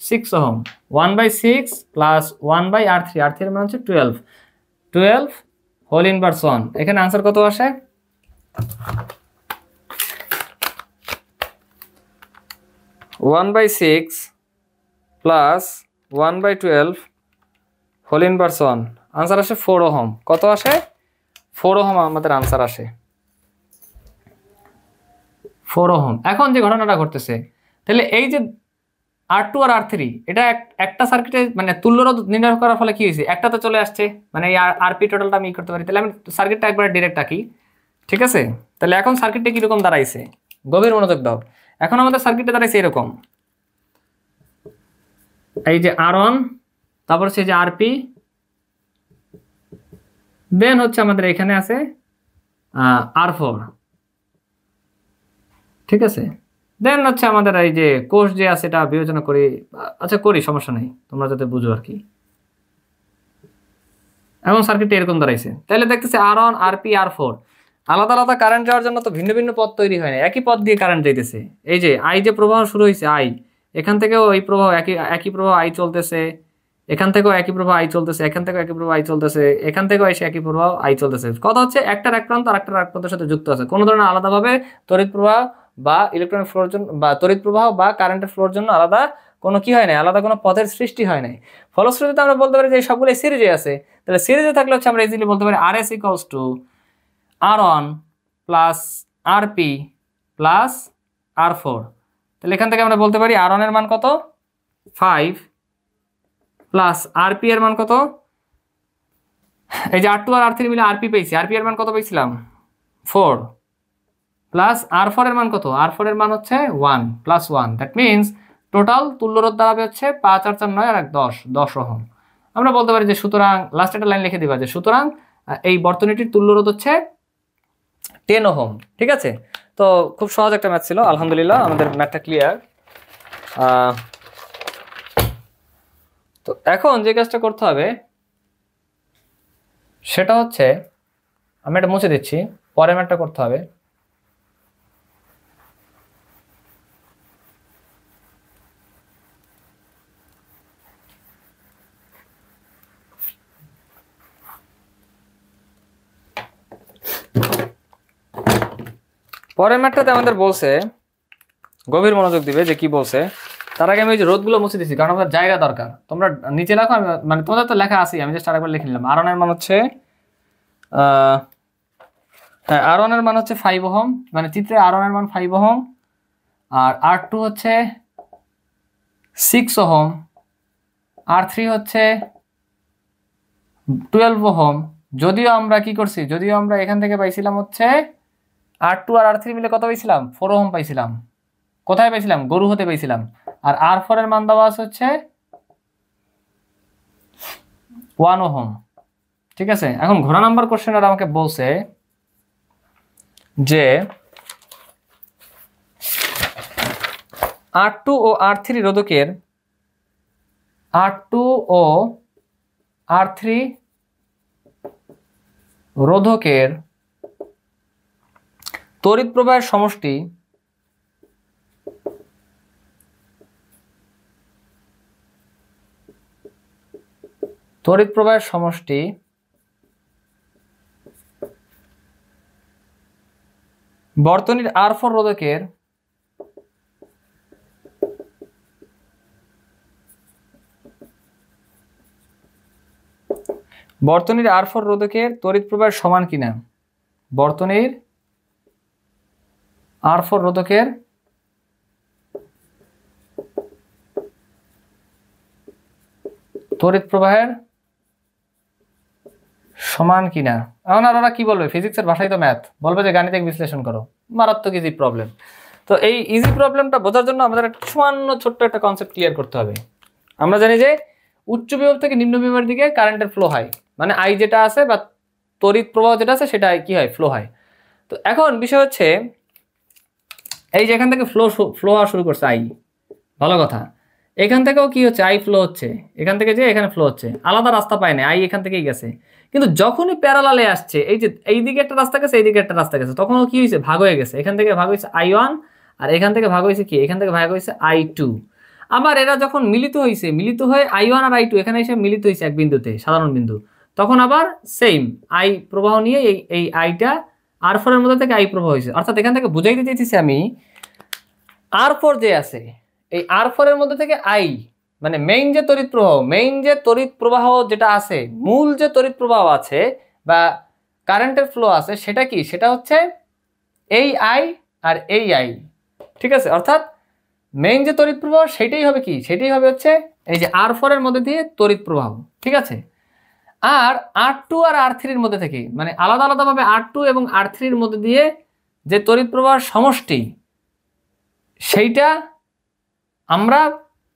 6 ওহম, 1/6 প্লাস 1/R3, R3 এর মান হচ্ছে 12 হোল ইনভার্স 1। এখানে আনসার কত আসে, 1/6 প্লাস 1/12 হোল ইনভার্স 1, আনসার আসে 4 ওহম। কত আসে, 4 ওহম আমাদের আনসার আসে, 4 ওহম। এখন যে ঘটনাটা ঘটতেছে, তাহলে এই যে R2 আর R3 এটা একটা সার্কিটে মানে তুল্যরোধ নির্ণয় করার ফলে কি হয়েছে, একটাতে চলে আসছে, মানে এই আরপি টোটালটা আমি করতে পারি। তাহলে আমি সার্কিটটা একবার ডিরেক্ট আঁকি, ঠিক আছে। তাহলে এখন সার্কিটটা কিরকম দাঁড়াইছে, গভীর মনোযোগ দাও। এখন আমাদের সার্কিটটা দাঁড়াইছে এরকম, এই যে R1, তারপর হচ্ছে যে RP, দেন হচ্ছে আমাদের এখানে আছে R4, ঠিক আছে। দেন হচ্ছে আমাদের এই যে কোষ যে আছে এটা বিবেচনা করি, আচ্ছা করি, সমস্যা নেই, তোমরা যাতে বুঝো আর কি। এখন সার্কিটটা এরকম দাঁড়াইছে, তাহলে দেখতেছে R1 RP R4 আলাদা আলাদা কারেন্ট যাওয়ার জন্য তো ভিন্ন ভিন্ন পথ তৈরি হয় না, একই পথ দিয়ে কারেন্ট যাইতেছে। এই যে I যে প্রবাহ শুরু হয়েছে I, এখান থেকেও এই প্রবাহ একই প্রবাহ I চলতেছে, এখান থেকেও একই প্রবাহ I চলতেছে, এখান থেকেও একই প্রবাহ I চলতেছে, এখান থেকেও এসে একই প্রবাহ I চলতেছে। কথা হচ্ছে একটার এক প্রান্ত আর একটার এক প্রান্তের সাথে যুক্ত আছে, কোনো ধরনের আলাদাভাবে তড়িৎ প্রবাহ বা ইলেকট্রনিক ফ্লোর জন্য বা তড়িৎ প্রবাহ বা কারেন্টের ফ্লোর জন্য আলাদা কোনো কি হয় না, আলাদা কোনো পথের সৃষ্টি হয় নাই। ফলশ্রুতিতে আমরা বলতে পারি যে সবগুলো সিরিজে আছে। তাহলে সিরিজে থাকলে হচ্ছে আমরা ইজিলি বলতে পারি R S equals to R1 plus RP plus R4। তাহলে এখান থেকে আমরা বলতে পারি R1 এর মান কত 5 প্লাস RP এর মান কত, এই যে R2 আর R3 মিলে RP পেয়েছি, RP এর মান কত পেয়েছিলাম 4 প্লাস R4 এর মান কত, R4 এর মান হচ্ছে 1 প্লাস 1। দ্যাট মিনস টোটাল তুল্য রোধ দাঁড়াবে হচ্ছে 5 আর 4 9 আর 1 10 ওহম। আমরা বলতে পারি যে সুতরাং লাস্ট একটা লাইন লিখে দিবা যে সুতরাং এই বর্তনীটির তুল্য রোধ হচ্ছে 10 ওহম। ঠিক আছে, তো খুব সহজ একটা ম্যাথ ছিল, আলহামদুলিল্লাহ আমাদের ম্যাথটা ক্লিয়ার। তো এখন যে কাজটা করতে হবে সেটা হচ্ছে, আমি এটা মুছে দিচ্ছি, পরের ম্যাথটা করতে হবে। পরের ম্যাথটাতে আমাদের বলছে, গভীর মনোযোগ দিবে যে কি বলছে। তার আগে আমি ওই যে রোধগুলো মুছে দিচ্ছি কারণ আমাদের জায়গা দরকার। তোমরা নিচে লেখো, মানে তোমাদের তো লেখা আছে, আমি জাস্ট আরেকবার লিখে নিলাম। R1 এর মান হচ্ছে হ্যাঁ R1 এর মান হচ্ছে 5 ওহম, মানে চিত্রে R1 এর মান 5 ওহম, আর R2 হচ্ছে 6 ওহম, R3 হচ্ছে 12 ওহম। যদিও আমরা কি করছি, যদিও আমরা এখান থেকে পাইছিলাম হচ্ছে R2 আর R3 মিলে কত পাইছিলাম 4 ওহম পাইছিলাম। কোথায় পাইছিলাম, গরু হতে পাইছিলাম। আর R4 এর মান দেওয়া আছে হচ্ছে 1 ওহম। ঠিক আছে, এখন ঘোড়া নাম্বার কোশ্চেন আমাকে বলছে যে R2 ও R3 রোধকের R2 ও R3 রোধকের তড়িৎ প্রবাহের সমষ্টি বর্তনীর R4 রোধকের তড়িৎ প্রবাহের সমান কিনা, বর্তনীর R4 রোধকের তড়িৎ প্রবাহের সমান কিনা। এখন আর ওরা কি বলবে, ফিজিক্সের ভাষায় তো ম্যাথ, বলবে যে গাণিতিক বিশ্লেষণ করো। মারাত্মক ইজি প্রবলেম। তো এই ইজি প্রবলেমটা বোঝার জন্য আমাদের একটা সামান্য ছোট্ট একটা কনসেপ্ট ক্লিয়ার করতে হবে। আমরা জানি যে উচ্চ বিভব থেকে নিম্ন বিভবের দিকে কারেন্টের ফ্লো হয়, মানে আই যেটা আছে বা তড়িৎ প্রবাহ যেটা আছে সেটা কি হয়, ফ্লো হয়। তো এখন বিষয় হচ্ছে এই যে এখান থেকে ফ্লো হওয়া শুরু করছে আই, ভালো কথা। এখান থেকেও কি হচ্ছে, আই ফ্লো হচ্ছে, এখান থেকে যে এখানে ফ্লো হচ্ছে, আলাদা রাস্তা পায় না, আই এখান থেকেই গেছে। কিন্তু যখনই প্যারালালে আসছে, এই যে এইদিকে একটা রাস্তা গেছে, এইদিকে একটা রাস্তা গেছে, তখনও কি হয়েছে, ভাগ হয়ে গেছে। এখান থেকে ভাগ হয়েছে I1, আর এখান থেকে ভাগ হয়েছে কি, এখান থেকে ভাগ হয়েছে I2। আবার এরা যখন মিলিত হয়েছে, মিলিত হয়ে I1 আর I2 এখানে এসে মিলিত হয়েছে এক বিন্দুতে, সাধারণ বিন্দু, তখন আবার সেম আই প্রবাহ নিয়ে এই আইটা R4 এর মধ্যে থেকে আই প্রবাহ হয়েছে। অর্থাৎ এখান থেকে বুঝাইতে চাইতেছি আমি, R4 যে আছে, এই R4 এর মধ্যে থেকে আই মানে মেইন যে তড়িৎ প্রবাহ যেটা আছে, মূল যে তড়িৎ প্রবাহ আছে বা কারেন্টের ফ্লো আছে, সেটা কি, সেটা হচ্ছে এই আই আর এই আই। ঠিক আছে, অর্থাৎ মেইন যে তড়িৎ প্রবাহ সেটাই হবে কি, সেটাই হবে হচ্ছে এই যে R4 এর মধ্যে দিয়ে তড়িৎ প্রবাহ। ঠিক আছে, আর R2 আর R3 এর মধ্যে থেকে, মানে আলাদা আলাদাভাবে R2 এবং R3 এর মধ্যে দিয়ে যে তড়িৎ প্রবাহের সমষ্টি, সেইটা আমরা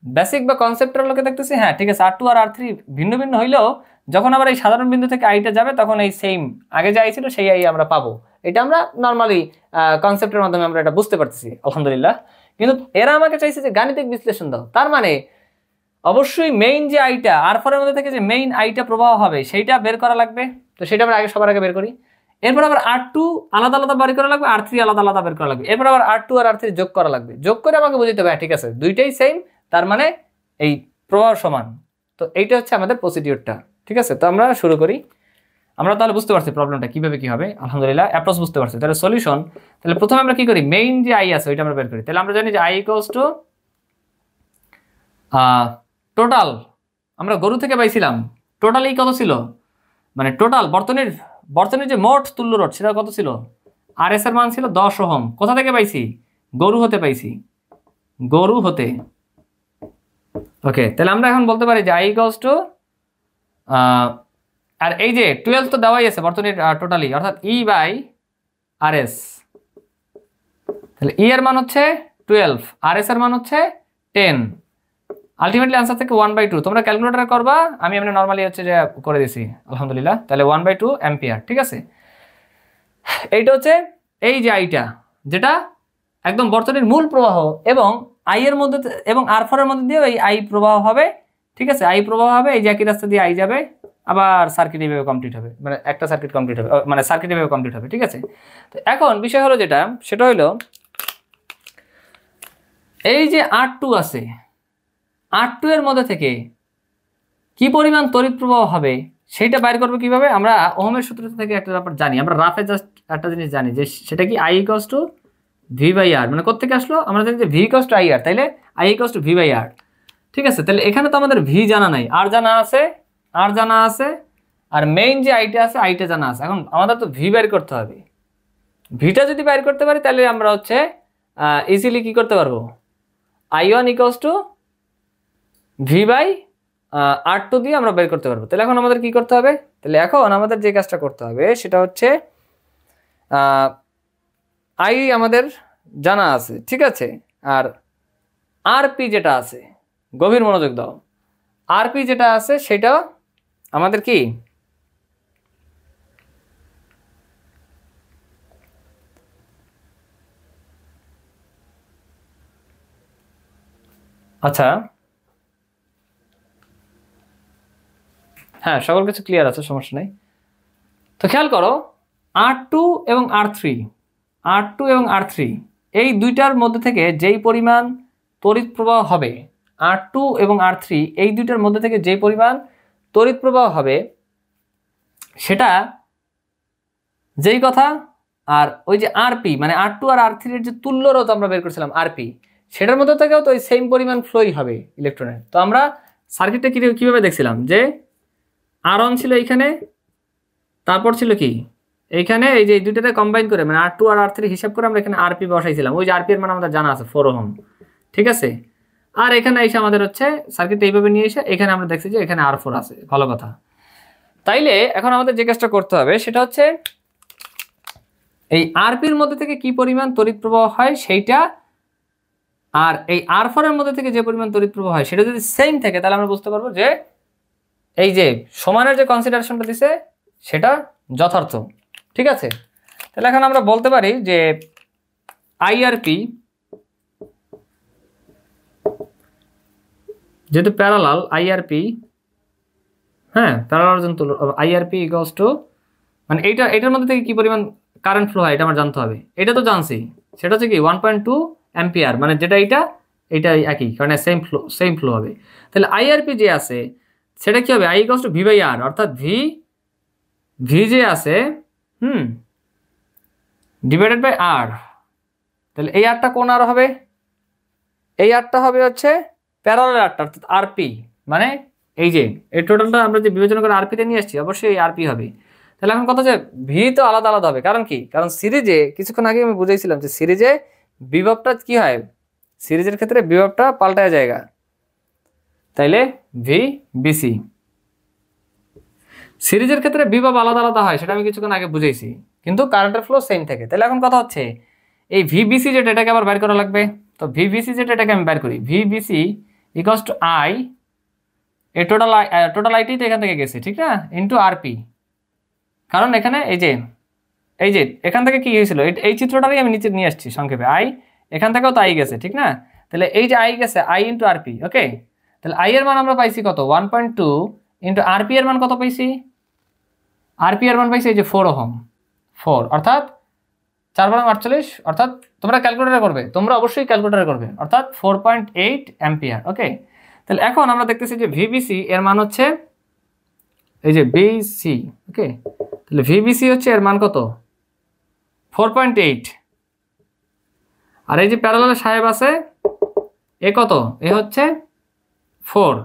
বেসিক বা কনসেপ্টের লোকে দেখতেছি। হ্যাঁ ঠিক আছে, R2 আর R3 ভিন্ন ভিন্ন হইলেও যখন আবার এই সাধারণ বিন্দু থেকে আইটা যাবে, তখন এই সেম আগে যা আই ছিল সেই আই আমরা পাবো। এটা আমরা নর্মালি কনসেপ্টের মাধ্যমে আমরা এটা বুঝতে পারতেছি, আলহামদুলিল্লাহ। কিন্তু এরা আমাকে চাইছে যে গাণিতিক বিশ্লেষণ দাও। তার মানে অবশ্যই মেইন যে আইটা R4 এর মধ্যে থেকে যে মেইন আইটা প্রবাহ হবে সেইটা বের করা লাগবে। তো সেটা আমরা সবার আগে বের করি। এরপর আবার R2 আলাদা আলাদা বের করা লাগবে, R3 আলাদা আলাদা বের করা লাগবে। এরপর আবার R2 আর R3 যোগ করা লাগবে। যোগ করে আমাকে বুঝতে হবে ঠিক আছে দুইটাই সেম, তার মানে এই প্রবাহ সমান। তো এইটা হচ্ছে আমাদের প্রসিডিউরটা। ঠিক আছে, তো আমরা শুরু করি। আমরা তাহলে বুঝতে পারছি প্রবলেমটা কিভাবে কি হবে, আলহামদুলিল্লাহ অ্যাপ্রোচ বুঝতে পারছি। তাহলে সলিউশন, তাহলে প্রথমে আমরা কি করি, মেইন যে আই আছে ওইটা আমরা বের করি। তাহলে আমরা জানি যে আই ইকুয়ালস টু টোটাল, আমরা গরু থেকে পাইছিলাম টোটাল এই কত ছিল, মানে টোটাল বর্তনীর যে মোট তুল্য রোধ সেটা কত ছিল, আর এস এর মান ছিল 10 ওহম। কোথা থেকে পাইছি, গরু হতে পাইছি, গরু হতে। ওকে, তাহলে আমরা এখন বলতে পারি যে আই ইকুয়ালস টু, আর এই যে 12 তো দেওয়াই আছে বর্তনীর টোটালি, অর্থাৎ ই বাই আর এস। তাহলে ই এর মান হচ্ছে 12, আর এস এর মান হচ্ছে 10। আলটিমেটলি আনসার থেকে 1/2। তোমরা ক্যালকুলেটরে করবা, আমি এমনি নর্মালি হচ্ছে যে করে দিছি, আলহামদুলিল্লাহ। তাহলে 1/2 অ্যাম্পিয়ার, ঠিক আছে। এইটা হচ্ছে এই যে আইটা, যেটা একদম বর্তনীর মূল প্রবাহ, এবং আই এর মধ্যে এবং আর4 এর মধ্যে দিয়ে এই আই প্রবাহ হবে, ঠিক আছে। আই প্রবাহ হবে, এই যে একই রাস্তা দিয়ে আই যাবে, আবার সার্কিট এইভাবে কমপ্লিট হবে, মানে একটা সার্কিট কমপ্লিট হবে, মানে সার্কিট এইভাবে কমপ্লিট হবে, ঠিক আছে। তো এখন বিষয় হলো যেটা, সেটা হলো এই যে R2 আছে, R2 এর মধ্যে থেকে কি পরিমাণ তড়িৎ প্রবাহ হবে সেইটা বাইর করবো কিভাবে। আমরা ওহমের সূত্র থেকে একটা ব্যাপার জানি, আমরা রাফে জাস্ট একটা জিনিস জানি যে সেটা কি I equals to V by R, মানে কোথেকে আসলো, আমরা জানি যে V equals to I R, তাইলে I equals to V by R, ঠিক আছে। তাহলে এখানে তো আমাদের ভি জানা নাই, আর জানা আছে, আর জানা আছে, আর মেইন যে আইটা আছে আইটা জানা আছে। এখন আমাদের তো ভি বের করতে হবে, ভিটা যদি বের করতে পারি তাহলে আমরা হচ্ছে ইজিলি কি করতে পারবো, I1 equals to V by R2 দিয়ে আমরা বের করতে পারবো। তাহলে এখন আমাদের কি করতে হবে, তাহলে এখন আমাদের যে কাজটা করতে হবে সেটা হচ্ছে আই আমাদের জানা আছে, ঠিক আছে। আর আরপি যেটা আছে, গভীর মনোযোগ দাও, আরপি যেটা আছে সেটা আমাদের কি, আচ্ছা হ্যাঁ সকল কিছু ক্লিয়ার আছে, সমস্যা নেই। তো খেয়াল করো, R2 এবং R3 এই দুইটার মধ্যে থেকে যেই পরিমাণ তড়িৎ প্রবাহ হবে, R2 এবং R3 এই দুইটার মধ্যে থেকে যেই পরিমাণ তড়িৎ প্রবাহ হবে সেটা যেই কথা, আর ওই যে আরপি মানে R2 আর R3 এর যে তুল্য রোধ আমরা বের করছিলাম আরপি, সেটার মধ্যে থেকেও তো ওই সেম পরিমাণ ফ্লোই হবে ইলেকট্রনের। তো আমরা সার্কিটটা কিভাবে দেখছিলাম যে R1 ছিল এইখানে, তারপর ছিল কি এইখানে, এই যে দুইটাতে কম্বাইন করে মানে R2 আর R3 হিসাব করে আমরা এখানে আরপি বসাইছিলাম। ওই যে আরপি এর মান আমাদের জানা আছে 4 ওহম, ঠিক আছে। আর এখানে এসে আমাদের হচ্ছে সার্কিটটা এইভাবে নিয়ে এসে এখানে আমরা দেখছি যে এখানে R4 আছে, ভালো কথা। তাইলে এখন আমাদের যে কাজটা করতে হবে সেটা হচ্ছে এই আরপির মধ্যে থেকে কি পরিমাণ তড়িৎ প্রবাহ হয় সেইটা, আর এই R4 এর মধ্যে থেকে যে পরিমাণ তড়িৎ প্রবাহ হয় সেটা যদি সেম থাকে তাহলে আমরা বুঝতে পারবো যে এই যে সমানের যে কনসিডারেশনটা দিছে সেটা যথার্থ, ঠিক আছে। তাহলে এখন আমরা বলতে পারি যে আইআরপি যেহেতু প্যারালাল, আইআরপি হ্যাঁ প্যারালাল আইআরপি ইকুয়ালস টু, মানে এইটার মধ্যে থেকে কি পরিমাণ কারেন্ট ফ্লো হয় এটা আমার জানতে হবে। এটা তো জানছি, সেটা হচ্ছে কি 1.2 অ্যাম্পিয়ার, মানে যেটা এইটা একই, কারণ সেম ফ্লো হবে। তাহলে আইআরপি যে আছে সেটা কি হবে, I equals to V by R, অর্থাৎ ভি যে আছে ডিভাইডেড বাই আর। তাহলে এই আরটা কোন আর হবে, এই আরটা হবে হচ্ছে প্যারালাল আরটা, অর্থাৎ আরপি, মানে এই যে এই টোটালটা আমরা যে বিবেচনা করে আরপিতে নিয়ে আসছি অবশ্যই এই আরপি হবে। তাহলে এখন কথা হচ্ছে ভি তো আলাদা আলাদা হবে, কারণ কি, কারণ সিরিজে কিছুক্ষণ আগে আমি বুঝাইছিলাম যে সিরিজে বিভবটা কি হয়, সিরিজের ক্ষেত্রে বিভবটা পাল্টায় জায়গা। তাইলে ভি বিসি, সিরিজের ক্ষেত্রে বিভব আলাদা আলাদা হয় সেটা আমি কিছুক্ষণ আগে বুঝাইছি, কিন্তু কারেন্টের ফ্লো সেম থাকে। তাহলে এখন কথা হচ্ছে এই ভিবিসি যেটা এটাকে আবার বের করা লাগবে। তো ভিবিসি যেটা এটাকে আমি বের করি, ভিবিসি ইকুয়ালস টু আই, এই টোটাল আইটি তো এখান থেকে গেছে, ঠিক না, ইন্টু আরপি। কারণ এখানে এই যে এখান থেকে কি হয়েছিল, এই চিত্রটারই আমি নিচে নিয়ে আসছি সংক্ষেপে, আই এখান থেকেও তো আই গেছে, ঠিক না। তাহলে এই যে আই গেছে, আই ইন্টু আরপি, ওকে। তাহলে আই এর মান আমরা পাইছি কত, 1.2 ইন্টু আরপি এর মান কত পাইছি, আরপি এর মান পাইছি এই যে 4 ওহম, 4 অর্থাৎ 4/48, অর্থাৎ তোমরা ক্যালকুলেটর করবে, তোমরা অবশ্যই ক্যালকুলেটর করবে, অর্থাৎ 4.8 অ্যাম্পিয়ার, ওকে। তাহলে এখন আমরা দেখতেছি যে ভিবিসি এর মান হচ্ছে এই যে বিসি, ওকে। তাহলে ভিবিসি হচ্ছে এর মান কত 4.8 আর এই যে প্যারালালে সাহেব আছে এ কত এ হচ্ছে 4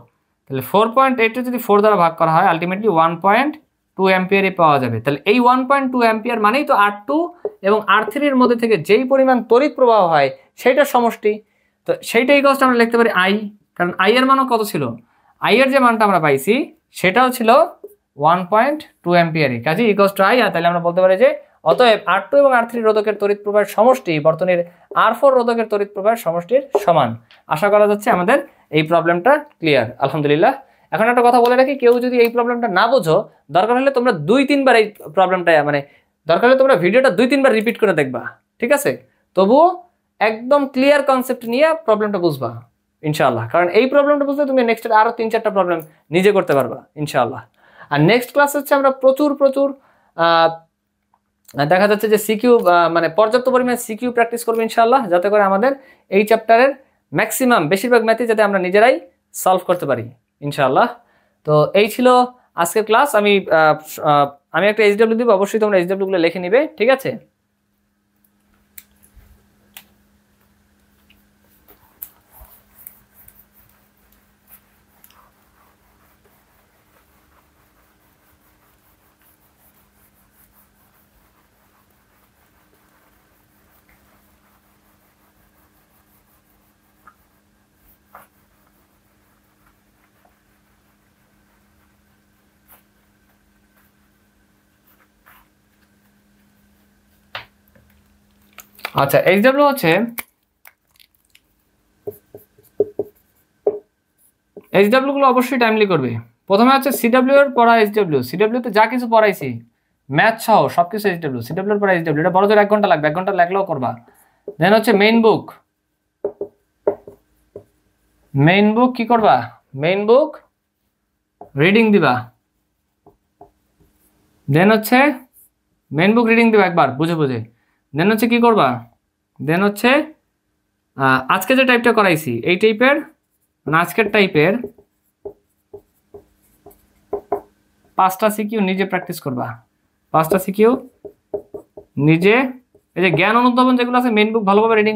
তাহলে 4.8 যদি 4 দ্বারা ভাগ করা হয় আলটিমেটলি 1.2 অ্যাম্পিয়ারে পাওয়া যাবে তাহলে এই 1.2 অ্যাম্পিয়ার মানেই তো R2 এবং R3 এর মধ্যে থেকে যেই পরিমাণ তড়িৎ প্রবাহ হয় সেইটার সমষ্টি তো সেইটাই কষ্ট আমরা লিখতে পারি I কারণ I এর মানও কত ছিল I এর যে মানটা আমরা পাইছি সেটাও ছিল 1.2 অ্যাম্পিয়ারে কাজে ইকুয়ালস টু I আর তাহলে আমরা বলতে পারি যে অতএব R2 এবং R3 রোধকের তড়িৎ প্রবাহের সমষ্টি বর্তনীর R4 রোধকের তড়িৎ প্রবাহের সমষ্টির সমান আশা করা যাচ্ছে আমাদের এই প্রবলেমটা ক্লিয়ার আলহামদুলিল্লাহ এখন একটা কথা বলে রাখি কেউ যদি এই প্রবলেমটা না বোঝো দরকার হলে তোমরা 2-3 বার এই প্রবলেমটা মানে দরকার হলে তোমরা ভিডিওটা 2-3 বার রিপিট করে দেখবা ঠিক আছে তবুও একদম ক্লিয়ার কনসেপ্ট নিয়ে প্রবলেমটা বুঝবা ইনশাআল্লাহ কারণ এই প্রবলেমটা বুঝলে তুমি নেক্সটের আরো 3-4টা প্রবলেম নিজে করতে পারবা ইনশাআল্লাহ আর নেক্সট ক্লাস হচ্ছে আমরা প্রচুর দেখা যাচ্ছে যে সিকিউ মানে পর্যাপ্ত পরিমাণে সিকিউ প্র্যাকটিস করবো ইনশাআল্লাহ যাতে করে আমাদের এই চ্যাপ্টারের ম্যাক্সিমাম বেশিরভাগ ম্যাথই যাতে আমরা নিজেরাই সলভ করতে পারি ইনশাআল্লাহ তো এই ছিল আজকের ক্লাস আমি একটা এইচডব্লিউ দিব অবশ্যই তোমরা এইচডব্লিউ গুলো লিখে নিবে ঠিক আছে আচ্ছা এইচডব্লিউ হচ্ছে এইচডব্লিউ গুলো অবশ্যই টাইমলি করবে প্রথমে হচ্ছে সিডব্লিউ এর পড়া এইচডব্লিউ সিডব্লিউ তে যা কিছু পড়াইছি ম্যাথ সহ সবকিছু এইচডব্লিউ সিডব্লিউ এর পড়া এইচডব্লিউ এটা বড় জোর 1 ঘন্টা লাগবে 1 ঘন্টা লাগলেও করবা দেন হচ্ছে মেইন বুক কি করবা মেইন বুক রিডিং দিবা দেন হচ্ছে মেইন বুক রিডিং দিবা একবার বুঝে দেন হচ্ছে কি করবা দেন হচ্ছে আজকে যে টাইপটা করাইছি এই টাইপের মানে আজকের টাইপের 5টা সিকিউ নিজে প্র্যাকটিস করবা 5টা সিকিউ নিজে এই যে জ্ঞান অনুধাবন যেগুলো আছে মেইন বুক ভালোভাবে রিডিং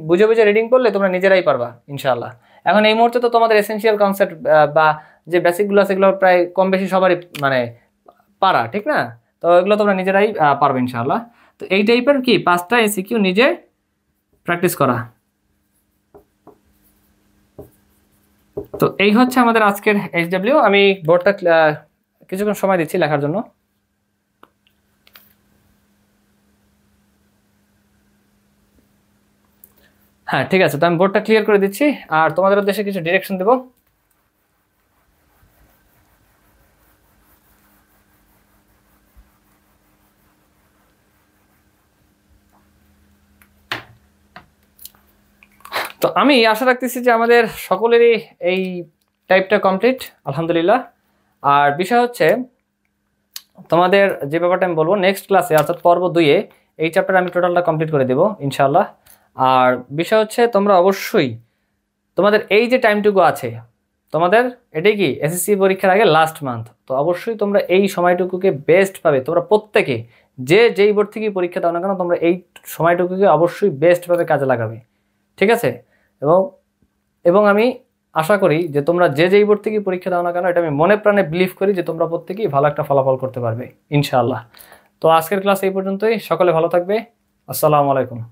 বুঝে রিডিং করলে তোমরা নিজেরাই পারবা ইনশাআল্লাহ এখন এই মুহূর্তে তো তোমাদের এসেনশিয়াল কনসেপ্ট বা যে বেসিকগুলো আছে এগুলো প্রায় কম বেশি সবারই মানে পারা ঠিক না তো এগুলো তোমরা নিজেরাই পারবে ইনশাআল্লাহ তো এই টাইপের কি 5টা এসিকিউ নিজে প্র্যাকটিস করা তো এই হচ্ছে আমাদের আজকের এইচডব্লিউ আমি বোর্ডটা কিছুক্ষণ সময় দিচ্ছি লেখার জন্য হ্যাঁ ঠিক আছে তো আমি বোর্ডটা ক্লিয়ার করে দিচ্ছি আর তোমাদের উদ্দেশ্যে কিছু ডিরেকশন দেব তো আমি আশা রাখতেছি যে আমাদের সকলেরই এই টাইপটা কমপ্লিট আলহামদুলিল্লাহ আর বিষয় হচ্ছে তোমাদের যে ব্যাপারটা আমি বলবো নেক্সট ক্লাসে অর্থাৎ পর্ব 2-এ এই চ্যাপ্টার আমি টোটালটা কমপ্লিট করে দেব ইনশাআল্লাহ আর বিষয় হচ্ছে তোমরা অবশ্যই তোমাদের এই যে টাইমটুকু আছে তোমাদের এটাই কি এসএসসি পরীক্ষার আগে লাস্ট মান্থ তো অবশ্যই তোমরা এই সময়টুকুকে বেস্ট পাবে তোমরা প্রত্যেকে যেই বোর্ড থেকে পরীক্ষা দাও না কেন তোমরা এই সময়টুকুকে অবশ্যই বেস্টভাবে কাজে লাগাবে ঠিক আছে এবং আমি আশা করি যে তোমরা যেই বোর্ড থেকে পরীক্ষা দাও না কেন এটা আমি মনে প্রাণে বিলিভ করি যে তোমরা প্রত্যেকেই ভালো একটা ফলাফল করতে পারবে ইনশাআল্লাহ তো আজকের ক্লাস এই পর্যন্তই সকলে ভালো থাকবে আসসালামু আলাইকুম